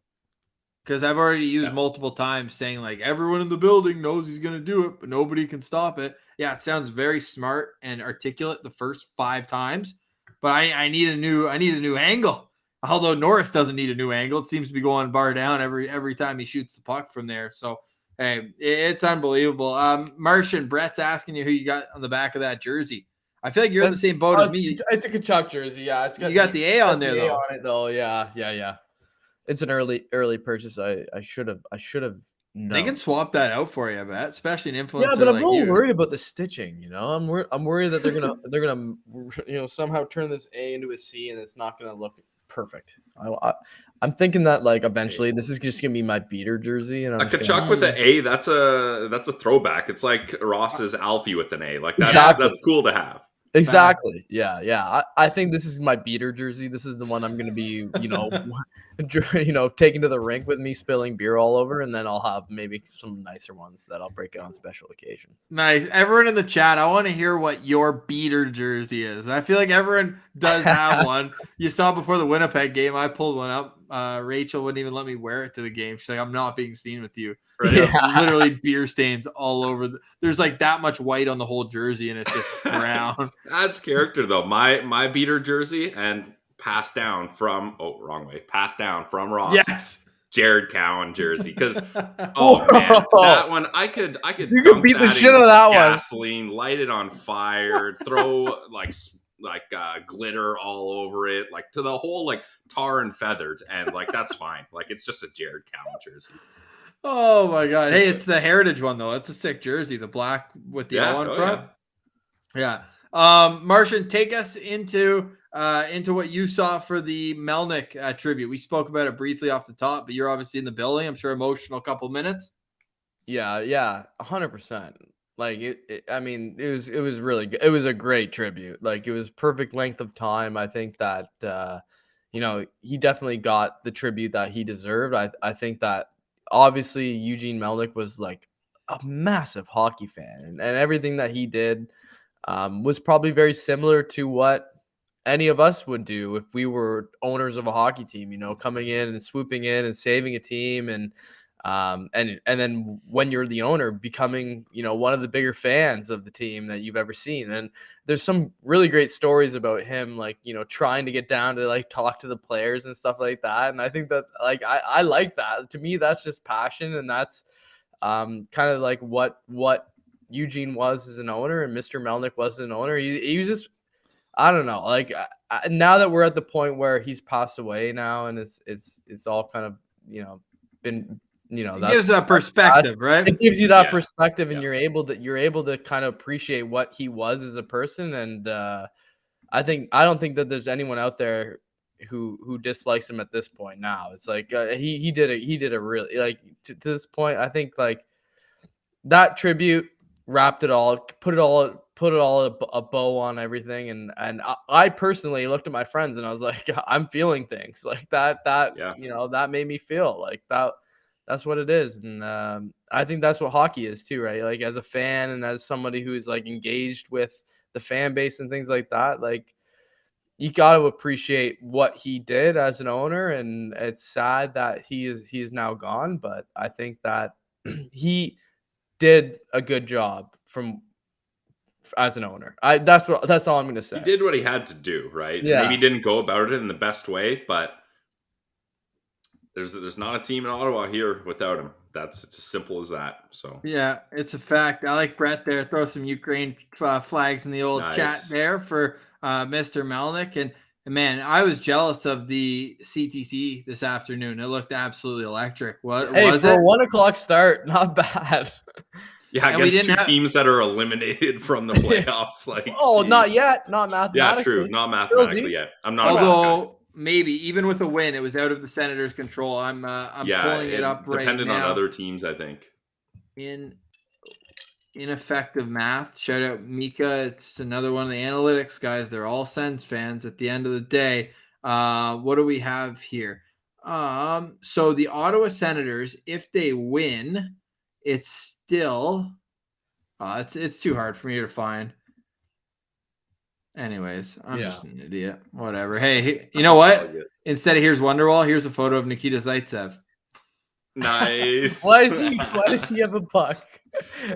Because I've already used multiple times saying like everyone in the building knows he's going to do it, but nobody can stop it. Yeah, it sounds very smart and articulate the first 5 times, but I need a new angle. Although Norris doesn't need a new angle, it seems to be going bar down every time he shoots the puck from there. So hey, it's unbelievable. Martian, Brett's asking you who you got on the back of that jersey. I feel like you're in the same boat as me. It's a Kachuk jersey. Yeah, You got the A on there though. On it though. Yeah. It's an early purchase. I should have known. They can swap that out for you, I bet, especially an influencer. Yeah, but I'm like a little you. worried about the stitching. You know, I'm worried that they're gonna somehow turn this A into a C, and it's not gonna look perfect. I'm thinking that like eventually this is just gonna be my beater jersey, and a Kachuk with an A. That's a throwback. It's like Ross's Alfie with an A. Like that's cool to have. Exactly. Yeah. I think this is my beater jersey. This is the one I'm going to be, taking to the rink with me, spilling beer all over, and then I'll have maybe some nicer ones that I'll break out on special occasions. Nice. Everyone in the chat, I want to hear what your beater jersey is. I feel like everyone does have one. You saw before the Winnipeg game, I pulled one up. Rachel wouldn't even let me wear it to the game. She's like, I'm not being seen with you. Right? Yeah. Literally beer stains all over. There's like that much white on the whole jersey, and it's just brown. That's character though. My beater jersey and passed down from Ross. Yes. Jared Cowan jersey because man, that one I could you could beat the shit out of that gasoline, light it on fire, throw like glitter all over it, like to the whole like tar and feathered, and like that's fine. Like it's just a Jared Cowan jersey. Oh my god! Hey, it's the heritage one though. It's a sick jersey, the black with the O on front. Yeah. Martian, take us into what you saw for the Melnick tribute. We spoke about it briefly off the top, but you're obviously in the building. I'm sure emotional couple minutes. Yeah, 100%. Like it was really good. It was a great tribute. Like it was perfect length of time. I think that he definitely got the tribute that he deserved. I think that obviously Eugene Melnyk was like a massive hockey fan, and everything that he did was probably very similar to what any of us would do if we were owners of a hockey team, coming in and swooping in and saving a team. And then when you're the owner, becoming, one of the bigger fans of the team that you've ever seen. And there's some really great stories about him, like, trying to get down to like talk to the players and stuff like that. And I think that like, I like that. To me, that's just passion. And that's kind of like what Eugene was as an owner and Mr. Melnick was an owner. He was just, I don't know, like now that we're at the point where he's passed away now, and it's all kind of, been, it gives a perspective, right? It gives you that perspective, and you're able to kind of appreciate what he was as a person. And I don't think that there's anyone out there who dislikes him at this point now. It's like he did a really, like, to this point, I think like that tribute wrapped it all, put it all a bow on everything. And I personally looked at my friends and I was like, I'm feeling things like that, that made me feel like that's what it is. And I think that's what hockey is too, right? Like as a fan and as somebody who is like engaged with the fan base and things like that, like you got to appreciate what he did as an owner. And it's sad that he is now gone, but I think that he did a good job as an owner. That's all I'm going to say. He did what he had to do, right? Yeah. Maybe he didn't go about it in the best way, but there's not a team in Ottawa here without him. It's as simple as that. So yeah, it's a fact. I like Brett there. Throw some Ukraine flags in the old chat there for Mr. Melnick. And man, I was jealous of the CTC this afternoon. It looked absolutely electric. Was it? For a 1:00 start, not bad. Yeah, and against two teams that are eliminated from the playoffs. Like, not yet, not mathematically. Yeah, true, not mathematically yet. I'm not. Although maybe even with a win, it was out of the Senators' control. I'm pulling it up right now. Dependent on other teams, I think. In ineffective math. Shout out Mika. It's another one of the analytics guys. They're all Sens fans at the end of the day. What do we have here? So the Ottawa Senators, if they win, it's still it's too hard for me to find. Anyways, I'm just an idiot. Whatever. Hey, you know what? Instead of here's Wonderwall, here's a photo of Nikita Zaitsev. Nice. Why does he have a puck?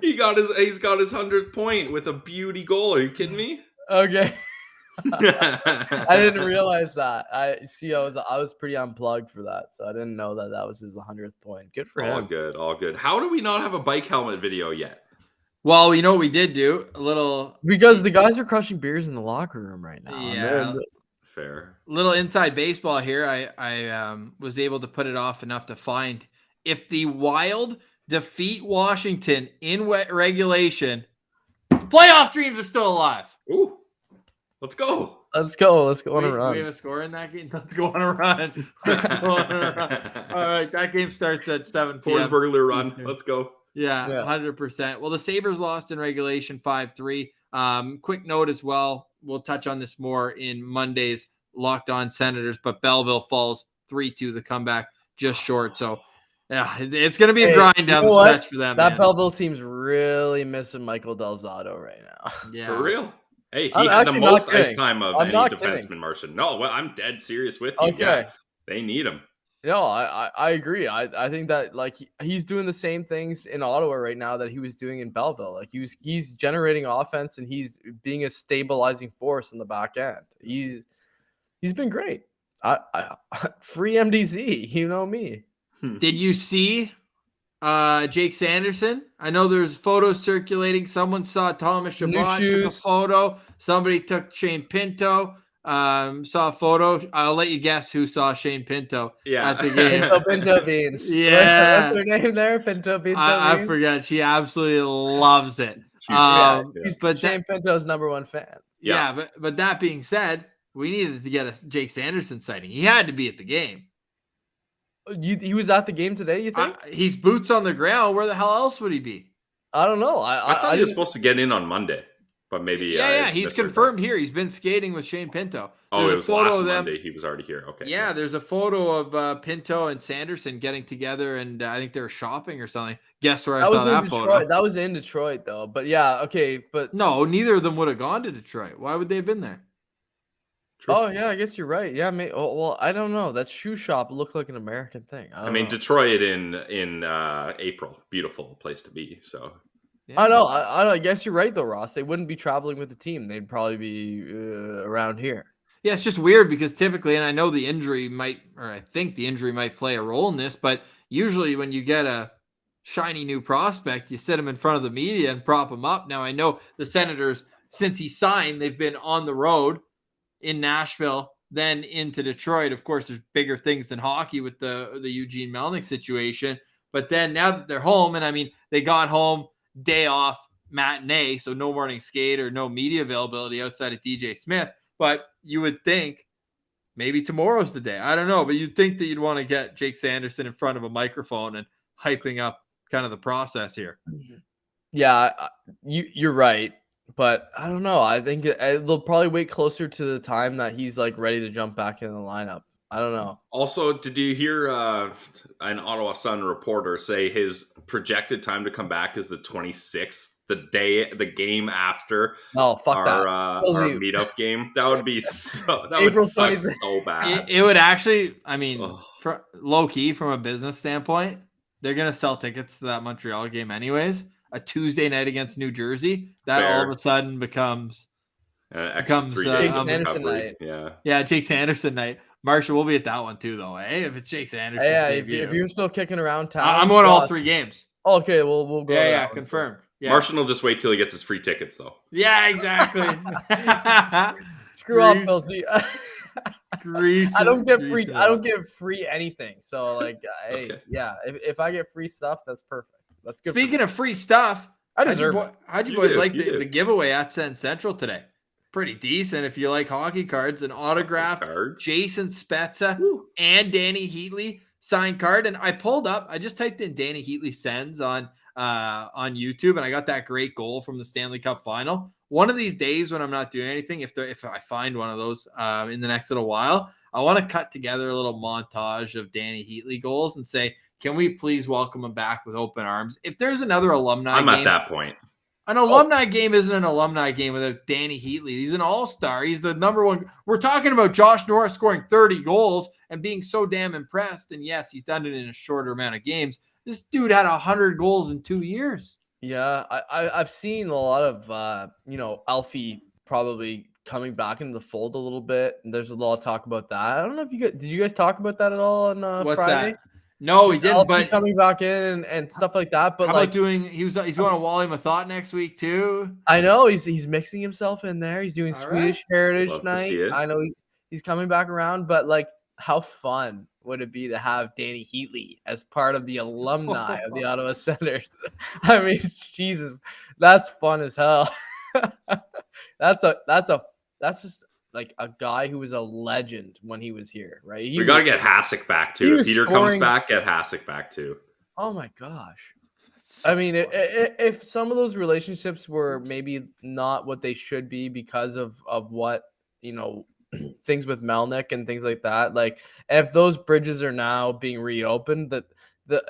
He's got his 100th point with a beauty goal. Are you kidding me? Okay. I didn't realize that. I was pretty unplugged for that, so I didn't know that was his 100th point. Good for him. All good. How do we not have a bike helmet video yet? Well, you know what we did do? A little Because the guys are crushing beers in the locker room right now. Yeah. Fair. Little inside baseball here. I was able to put it off enough to find if the Wild defeat Washington in wet regulation, playoff dreams are still alive. Ooh. Let's go. Let's go on a run. We have a score in that game. Let's go on a run. Let's go on a run. All right, that game starts at 7 p.m. Forsbergler run. Let's go. Yeah, 100%. Well, the Sabres lost in regulation 5-3. Quick note as well. We'll touch on this more in Monday's Locked On Senators, but Belleville falls 3-2. The comeback just short. So, yeah, it's going to be a grind down the stretch for them. That Belleville team's really missing Michael Del Zotto right now. Yeah. For real? Hey, he I'm had the actually most not ice kidding. time of I'm any not defenseman, kidding. Martian. No, well, I'm dead serious with you. Okay. Yeah, they need him. No, I agree. I think that like he's doing the same things in Ottawa right now that he was doing in Belleville. Like he's generating offense and he's being a stabilizing force in the back end. He's been great. I free MDZ, you know me. Did you see Jake Sanderson? I know there's photos circulating. Someone saw Thomas Chabot took a photo. Somebody took Shane Pinto. Saw a photo. I'll let you guess who saw Shane Pinto at the game. Pinto Beans. Yeah. What's her name there? Pinto Beans. I forget. She absolutely loves it. But Shane Pinto's #1 fan. Yeah, but that being said, we needed to get a Jake Sanderson sighting. He had to be at the game. He was at the game today, you think? He's boots on the ground. Where the hell else would he be? I don't know. I thought he was supposed to get in on Monday, but maybe. Yeah, he's confirmed here. He's been skating with Shane Pinto. There's it was last Monday. He was already here. Okay. Yeah, there's a photo of Pinto and Sanderson getting together, and I think they were shopping or something. Guess where I saw that photo? That was in Detroit, though. But yeah, okay. But no, neither of them would have gone to Detroit. Why would they have been there? True. Oh yeah, I guess you're right. Yeah, well, I don't know. That shoe shop looked like an American thing. I mean, Detroit in April, beautiful place to be. So yeah. I guess you're right though, Ross. They wouldn't be traveling with the team. They'd probably be around here. Yeah, it's just weird because typically, and I know the injury might, or I think the injury might play a role in this, but usually when you get a shiny new prospect, you sit him in front of the media and prop him up. Now I know the Senators, since he signed, they've been on the road in Nashville, then into Detroit. Of course, there's bigger things than hockey with the Eugene Melnyk situation. But then now that they're home, and I mean, they got home, day off, matinee, so no morning skate or no media availability outside of DJ Smith. But you would think maybe tomorrow's the day. I don't know, but you'd think that you'd want to get Jake Sanderson in front of a microphone and hyping up kind of the process here. Yeah, you're right. But I don't know. I think they'll probably wait closer to the time that he's like ready to jump back in the lineup. I don't know. Also, did you hear an Ottawa Sun reporter say his projected time to come back is the 26th, the game after our meetup game? That would be would suck so bad. It would actually, I mean, low key from a business standpoint, they're gonna sell tickets to that Montreal game anyways. A Tuesday night against New Jersey, that all of a sudden becomes Jake Sanderson night. Yeah, Jake Sanderson night. Marshall will be at that one too, though. If it's Jake Sanderson, if you're still kicking around town, I'm going all 3 games. Okay, we'll go. Yeah, confirmed. Yeah. Marshall will just wait till he gets his free tickets, though. Yeah, exactly. Screw up, Kelsey. I don't get free. Grease I don't get free anything. So like, Okay. hey, yeah, if I get free stuff, that's perfect. That's good. Speaking of free stuff, I deserve it. How'd you boys like the giveaway at Sen Central today? Pretty decent if you like hockey cards. An autographed Jason Spezza and Danny Heatley signed card. And I pulled up, I just typed in Danny Heatley sends on YouTube, and I got that great goal from the Stanley Cup final. One of these days when I'm not doing anything, if I find one of those in the next little while, I want to cut together a little montage of Danny Heatley goals and say, can we please welcome him back with open arms? If there's another alumni I'm game, at that point. An alumni game isn't an alumni game without Danny Heatley. He's an all-star. He's the number one. We're talking about Josh Norris scoring 30 goals and being so damn impressed. And yes, he's done it in a shorter amount of games. This dude had 100 goals in 2 years. Yeah, I've seen a lot of Alfie probably coming back into the fold a little bit. And there's a lot of talk about that. I don't know if did you guys talk about that at all on What's Friday? That? No, he Just didn't. Alfie But coming back in and stuff like that. But how about doing? He's going to Wally Mathot next week too. I know he's mixing himself in there. He's doing All Swedish right. Heritage Love to Night. see it. I know he's coming back around, but like, how fun would it be to have Danny Heatley as part of the alumni of the Ottawa Senators? I mean, Jesus, that's fun as hell. That's just like a guy who was a legend when he was here, right? We got to get Hasek back too. If Peter comes back, get Hasek back too. Oh my gosh. I mean, if some of those relationships were maybe not what they should be because of what, things with Melnick and things like that, like, if those bridges are now being reopened, that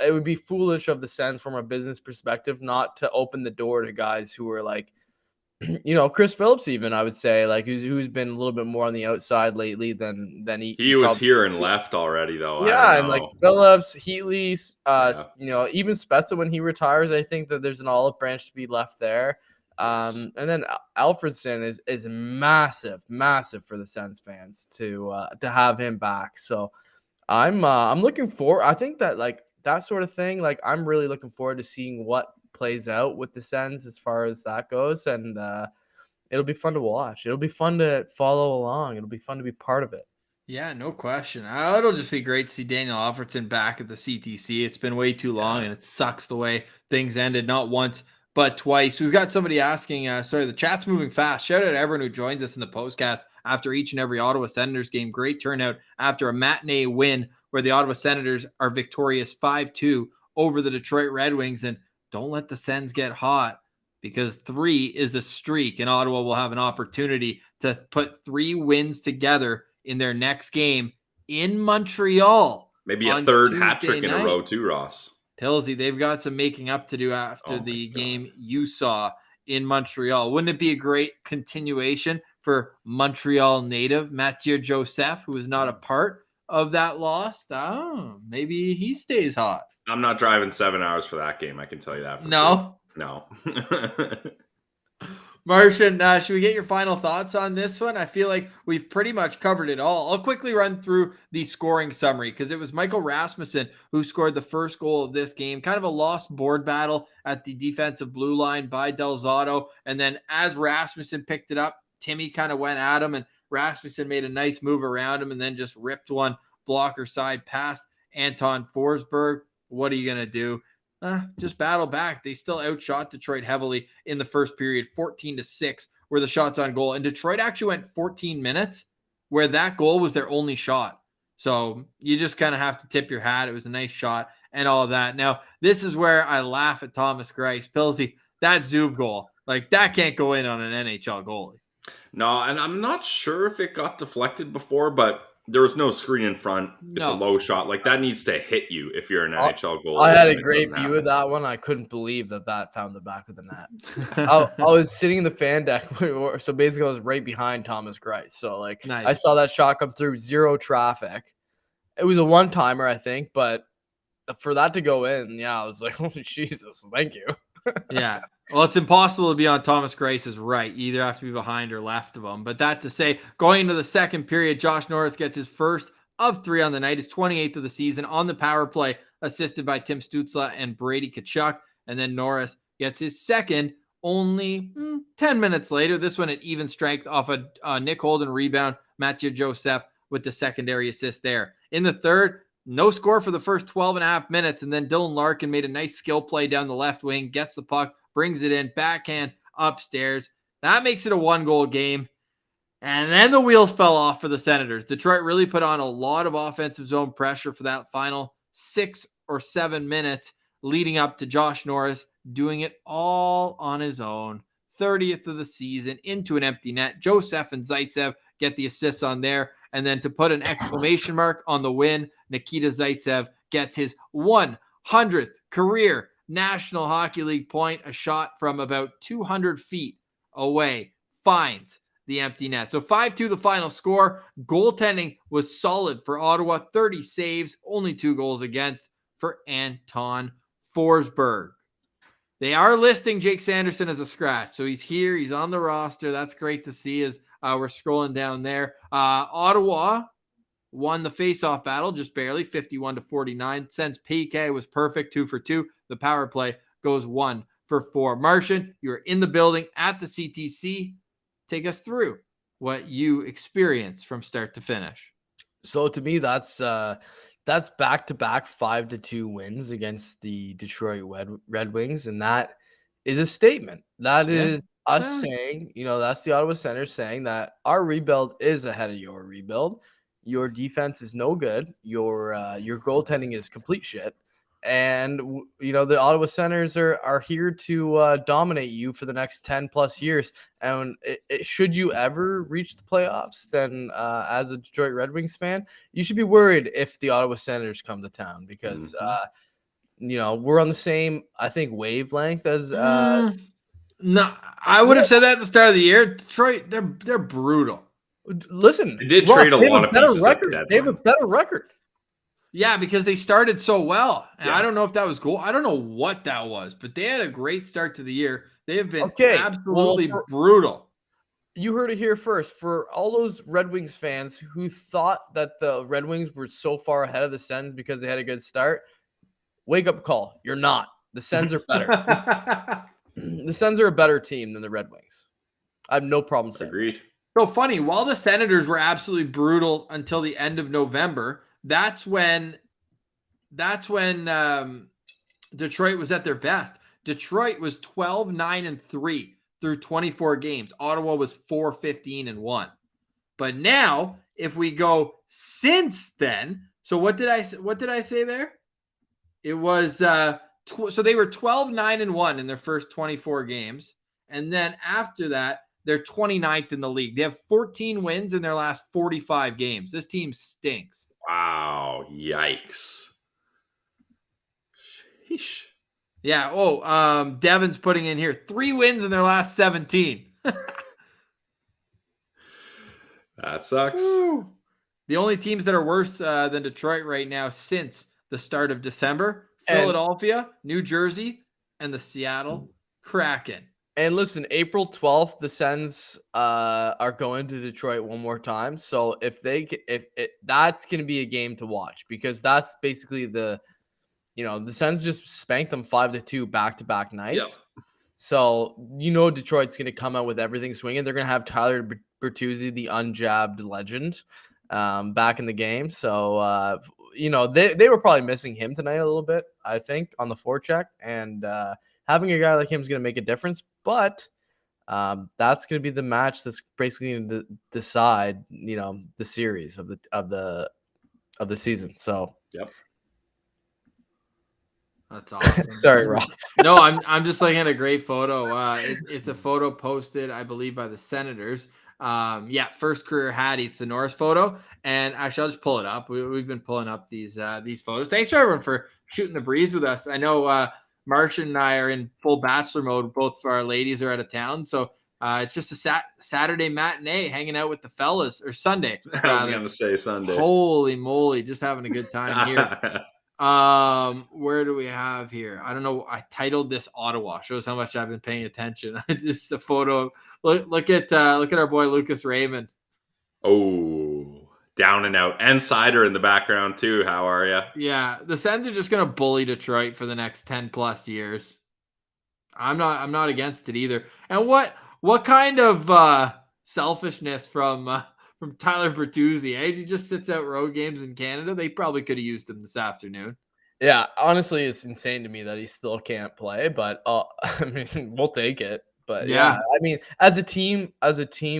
it would be foolish of the Sens from a business perspective not to open the door to guys who are like, Chris Phillips, even, I would say, like, who's been a little bit more on the outside lately than he was here and left already though. Yeah, and like Phillips, Heatley, even Stutzle when he retires, I think that there's an olive branch to be left there. Yes. And then Alfredsson is massive for the Sens fans to have him back. So I'm looking forward. I think that like that sort of thing, like I'm really looking forward to seeing what plays out with the Sens as far as that goes, and it'll be fun to watch. It'll be fun to follow along. It'll be fun to be part of it. Yeah, no question. It'll just be great to see Daniel Alfredsson back at the CTC. It's been way too long, and it sucks the way things ended, not once, but twice. We've got somebody asking, the chat's moving fast. Shout out to everyone who joins us in the postcast after each and every Ottawa Senators game. Great turnout after a matinee win where the Ottawa Senators are victorious 5-2 over the Detroit Red Wings. And don't let the Sens get hot, because 3 is a streak, and Ottawa will have an opportunity to put 3 wins together in their next game in Montreal. Maybe a third hat trick in a row too, Ross. Pilsy, they've got some making up to do after the game you saw in Montreal. Wouldn't it be a great continuation for Montreal native Mathieu Joseph, who was not a part of that loss? Oh, maybe he stays hot. I'm not driving 7 hours for that game. I can tell you that. No. Martian, should we get your final thoughts on this one? I feel like we've pretty much covered it all. I'll quickly run through the scoring summary because it was Michael Rasmussen who scored the first goal of this game. Kind of a lost board battle at the defensive blue line by Del Zotto. And then as Rasmussen picked it up, Timmy kind of went at him, and Rasmussen made a nice move around him and then just ripped one blocker side past Anton Forsberg. What are you going to do? Just battle back. They still outshot Detroit heavily in the first period, 14-6 were the shots on goal. And Detroit actually went 14 minutes where that goal was their only shot. So you just kind of have to tip your hat. It was a nice shot and all of that. Now, this is where I laugh at Thomas Greiss. Pilsy, that Zub goal, like that can't go in on an NHL goalie. No, and I'm not sure if it got deflected before, but there was no screen in front. It's a low shot. Like, that needs to hit you if you're an NHL goalie. I had a great view of that one. I couldn't believe that found the back of the net. I was sitting in the fan deck. So basically, I was right behind Thomas Greiss. So, like, nice. I saw that shot come through, zero traffic. It was a one-timer, I think. But for that to go in, yeah, I was like, oh, Jesus, thank you. Yeah. Well, it's impossible to be on Thomas Grace's right. You either have to be behind or left of him. But that to say, going into the second period, Josh Norris gets his first of 3 on the night, his 28th of the season on the power play, assisted by Tim Stutzle and Brady Tkachuk. And then Norris gets his second only 10 minutes later. This one at even strength off a Nick Holden rebound. Mathieu Joseph with the secondary assist there. In the third, no score for the first 12 and a half minutes. And then Dylan Larkin made a nice skill play down the left wing, gets the puck, brings it in, backhand upstairs. That makes it a 1-goal game. And then the wheels fell off for the Senators. Detroit really put on a lot of offensive zone pressure for that final 6 or 7 minutes leading up to Josh Norris doing it all on his own. 30th of the season into an empty net. Joseph and Zaitsev get the assists on there. And then to put an exclamation mark on the win, Nikita Zaitsev gets his 100th career National Hockey League point, a shot from about 200 feet away, finds the empty net. So 5-2 the final score. Goaltending was solid for Ottawa, 30 saves, only 2 goals against for Anton Forsberg. They are listing Jake Sanderson as a scratch. So he's here. He's on the roster. That's great to see as we're scrolling down there. Ottawa won the faceoff battle just barely, 51-49. Since PK was perfect, 2 for 2. The power play goes 1 for 4. Martian, you're in the building at the CTC. Take us through what you experienced from start to finish. So to me, that's back-to-back 5-2 wins against the Detroit Red Wings, and that is a statement. That is us saying, that's the Ottawa Senators saying that our rebuild is ahead of your rebuild. Your defense is no good. Your goaltending is complete shit. And, the Ottawa Senators are here to dominate you for the next 10 plus years. And should you ever reach the playoffs, then as a Detroit Red Wings fan, you should be worried if the Ottawa Senators come to town because, we're on the same, I think, wavelength as. No, I would have said that at the start of the year. Detroit, they're brutal. Listen, they did trade a lot of pieces at the deadline. They have a better record. Yeah, because they started so well. And I don't know if that was goal. I don't know what that was, but they had a great start to the year. They have been absolutely brutal. You heard it here first. For all those Red Wings fans who thought that the Red Wings were so far ahead of the Sens because they had a good start, wake up call. You're not. The Sens are better. The Sens are a better team than the Red Wings. I have no problem saying Agreed. So funny, while the Senators were absolutely brutal until the end of November, that's when Detroit was at their best. Detroit was 12-9-3 through 24 games. Ottawa was 4-15-1. But now, if we go since then, so what did I say there? It was so they were 12-9-1 in their first 24 games, and then after that, they're 29th in the league. They have 14 wins in their last 45 games. This team stinks. Wow. Yikes. Sheesh. Yeah. Devin's putting in here 3 wins in their last 17. That sucks. Woo. The only teams that are worse than Detroit right now since the start of December, Philadelphia, New Jersey, and the Seattle Kraken. And listen, April 12th, the Sens are going to Detroit one more time. So if that's going to be a game to watch, because that's basically the Sens just spanked them 5-2 back-to-back nights. Yep. So Detroit's going to come out with everything swinging. They're going to have Tyler Bertuzzi, the unjabbed legend, back in the game. So they were probably missing him tonight a little bit, I think, on the forecheck, and having a guy like him is going to make a difference. But that's going to be the match that's basically going to decide, the series of the season. So, yep. That's awesome. Sorry, Ross. No, I'm just looking at a great photo. It's a photo posted, I believe, by the Senators. First career Hattie. It's the Norris photo, and actually, I'll just pull it up. We've been pulling up these photos. Thanks for everyone for shooting the breeze with us. I know Martian and I are in full bachelor mode. Both of our ladies are out of town, so it's just a Saturday matinee, hanging out with the fellas, or Sunday. I was gonna say Sunday. Holy moly, just having a good time here. Where do we have here? I don't know. I titled this Ottawa. Shows how much I've been paying attention. Just a photo. Look at our boy Lucas Raymond. Oh, down and out, and Cider in the background too. How are you? Yeah, the Sens are just gonna bully Detroit for the next 10 plus years. I'm not against it either. And what kind of selfishness from Tyler Bertuzzi? He just sits out road games in Canada. They probably could have used him this afternoon. Yeah, honestly, it's insane to me that he still can't play, but I mean, we'll take it. But yeah, I mean, as a team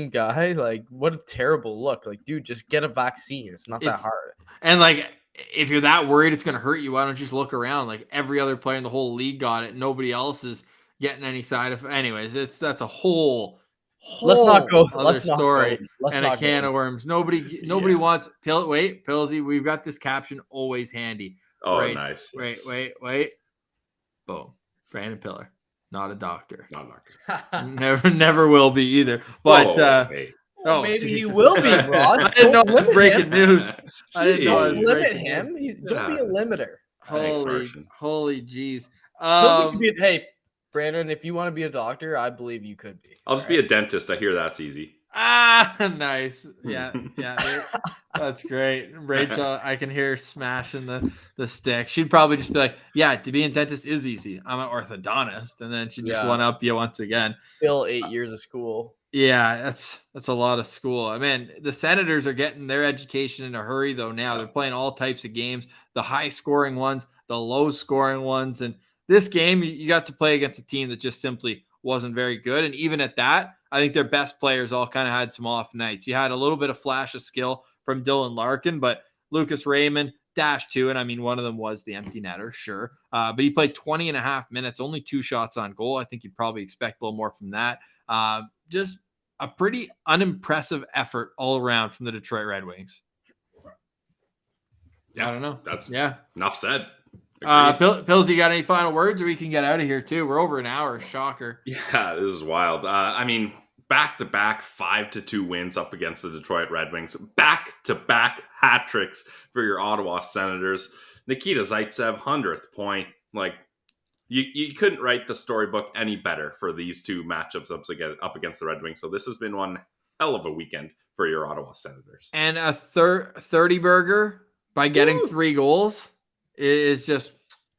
guy, like, what a terrible look. Like, dude, just get a vaccine. It's not that hard. And like, if you're that worried it's going to hurt you, why don't you just look around? Like, every other player in the whole league got it. Nobody else is getting any side effects. Anyways, that's a whole let's not go other story and a can of worms. Nobody wants Pillsy, we've got this caption always handy. Oh, right, nice. Wait. Boom. Brandon Pillar, not a doctor. Not a doctor. Never will be either. But Hey. Well, oh, maybe he geez. will be, Ross. I didn't know Don't it was limit breaking him. news. I didn't know it Don't was limit breaking him. news. Don't be a limiter. Thanks, Martian. Holy jeez. Pilsy could be. Hey, Brandon, if you want to be a doctor, I believe you could be. I'll just be a dentist. I hear that's easy. Nice. Yeah. That's great. Rachel, I can hear her smashing the stick. She'd probably just be like, yeah, to be a dentist is easy. I'm an orthodontist. And then she just one up you once again. Still 8 years of school. Yeah, that's a lot of school. I mean, the Senators are getting their education in a hurry, though. Now they're playing all types of games, the high-scoring ones, the low-scoring ones. And this game, you got to play against a team that just simply wasn't very good. And even at that, I think their best players all kind of had some off nights. You had a little bit of flash of skill from Dylan Larkin, but Lucas Raymond dashed two, and I mean, one of them was the empty netter, sure. But he played 20 and a half minutes, only 2 shots on goal. I think you'd probably expect a little more from that. Just a pretty unimpressive effort all around from the Detroit Red Wings. Yeah, I don't know. That's enough said. Pills, you got any final words, or we can get out of here too? We're over an hour. Shocker. Yeah, this is wild. I mean, back-to-back 5-2 wins up against the Detroit Red Wings. Back-to-back hat tricks for your Ottawa Senators. Nikita Zaitsev, 100th point. Like, you couldn't write the storybook any better for these two matchups up against the Red Wings. So this has been one hell of a weekend for your Ottawa Senators. And a 30 burger by getting 3 goals is just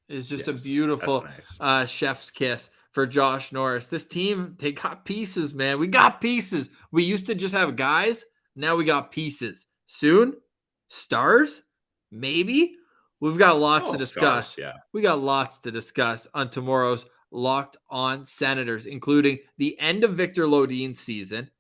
a beautiful nice. Chef's kiss for Josh Norris. This team, they got pieces, man. We got pieces. We used to just have guys. Now we got pieces. Soon, stars, maybe. We've got lots to discuss. Stars, yeah. We got lots to discuss on tomorrow's Locked On Senators, including the end of Victor Lodin's season.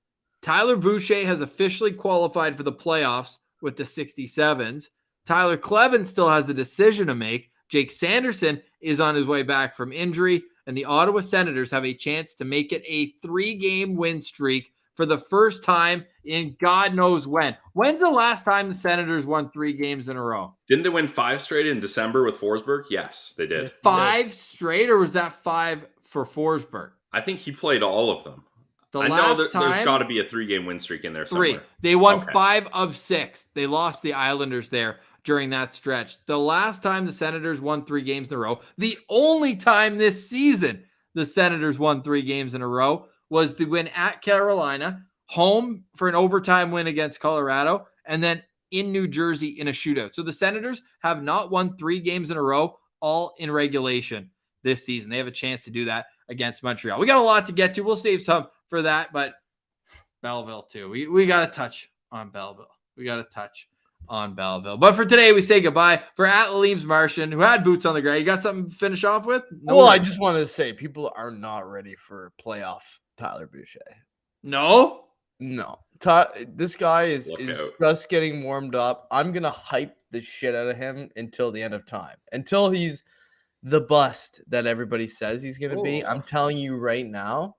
Tyler Boucher has officially qualified for the playoffs with the 67s. Tyler Clevin still has a decision to make. Jake Sanderson is on his way back from injury, and the Ottawa Senators have a chance to make it a 3-game win streak for the first time in God knows when. When's the last time the Senators won 3 games in a row? Didn't they win 5 straight in December with Forsberg? Yes, they did. 5 straight, or was that 5 for Forsberg? I think he played all of them. I know there's got to be a 3-game win streak in there somewhere. 3. They won 5 of 6. They lost the Islanders there during that stretch. The last time the Senators won 3 games in a row, the only time this season the Senators won 3 games in a row, was the win at Carolina, home for an overtime win against Colorado, and then in New Jersey in a shootout. So the Senators have not won 3 games in a row, all in regulation this season. They have a chance to do that against Montreal. We got a lot to get to. We'll save some for that, but Belleville too. We got to touch on Belleville. But for today, we say goodbye. For Aleem's Martian, who had boots on the ground, you got something to finish off with? Well, I just wanted to say people are not ready for playoff Tyler Boucher. No. This guy is just getting warmed up. I'm going to hype the shit out of him until the end of time. Until he's the bust that everybody says he's going to be. I'm telling you right now,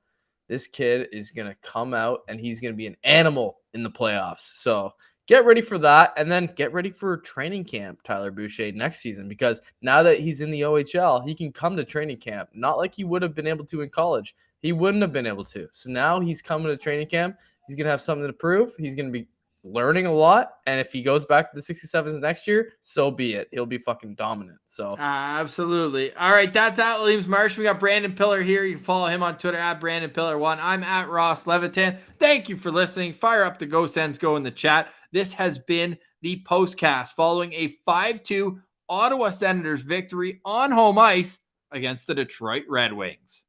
this kid is going to come out and he's going to be an animal in the playoffs. So get ready for that, and then get ready for training camp, Tyler Boucher, next season, because now that he's in the OHL, he can come to training camp, not like he would have been able to in college. He wouldn't have been able to. So now he's coming to training camp. He's going to have something to prove. He's going to be learning a lot, and if he goes back to the 67s next year, so be it. He'll be fucking dominant. So absolutely. All right, that's at Williams Marsh. We got Brandon Pillar here. You can follow him on Twitter at Brandon Pillar1. I'm at Ross Levitan. Thank you for listening. Fire up the Go Sens Go in the chat. This has been the Postcast following a 5-2 Ottawa Senators victory on home ice against the Detroit Red Wings.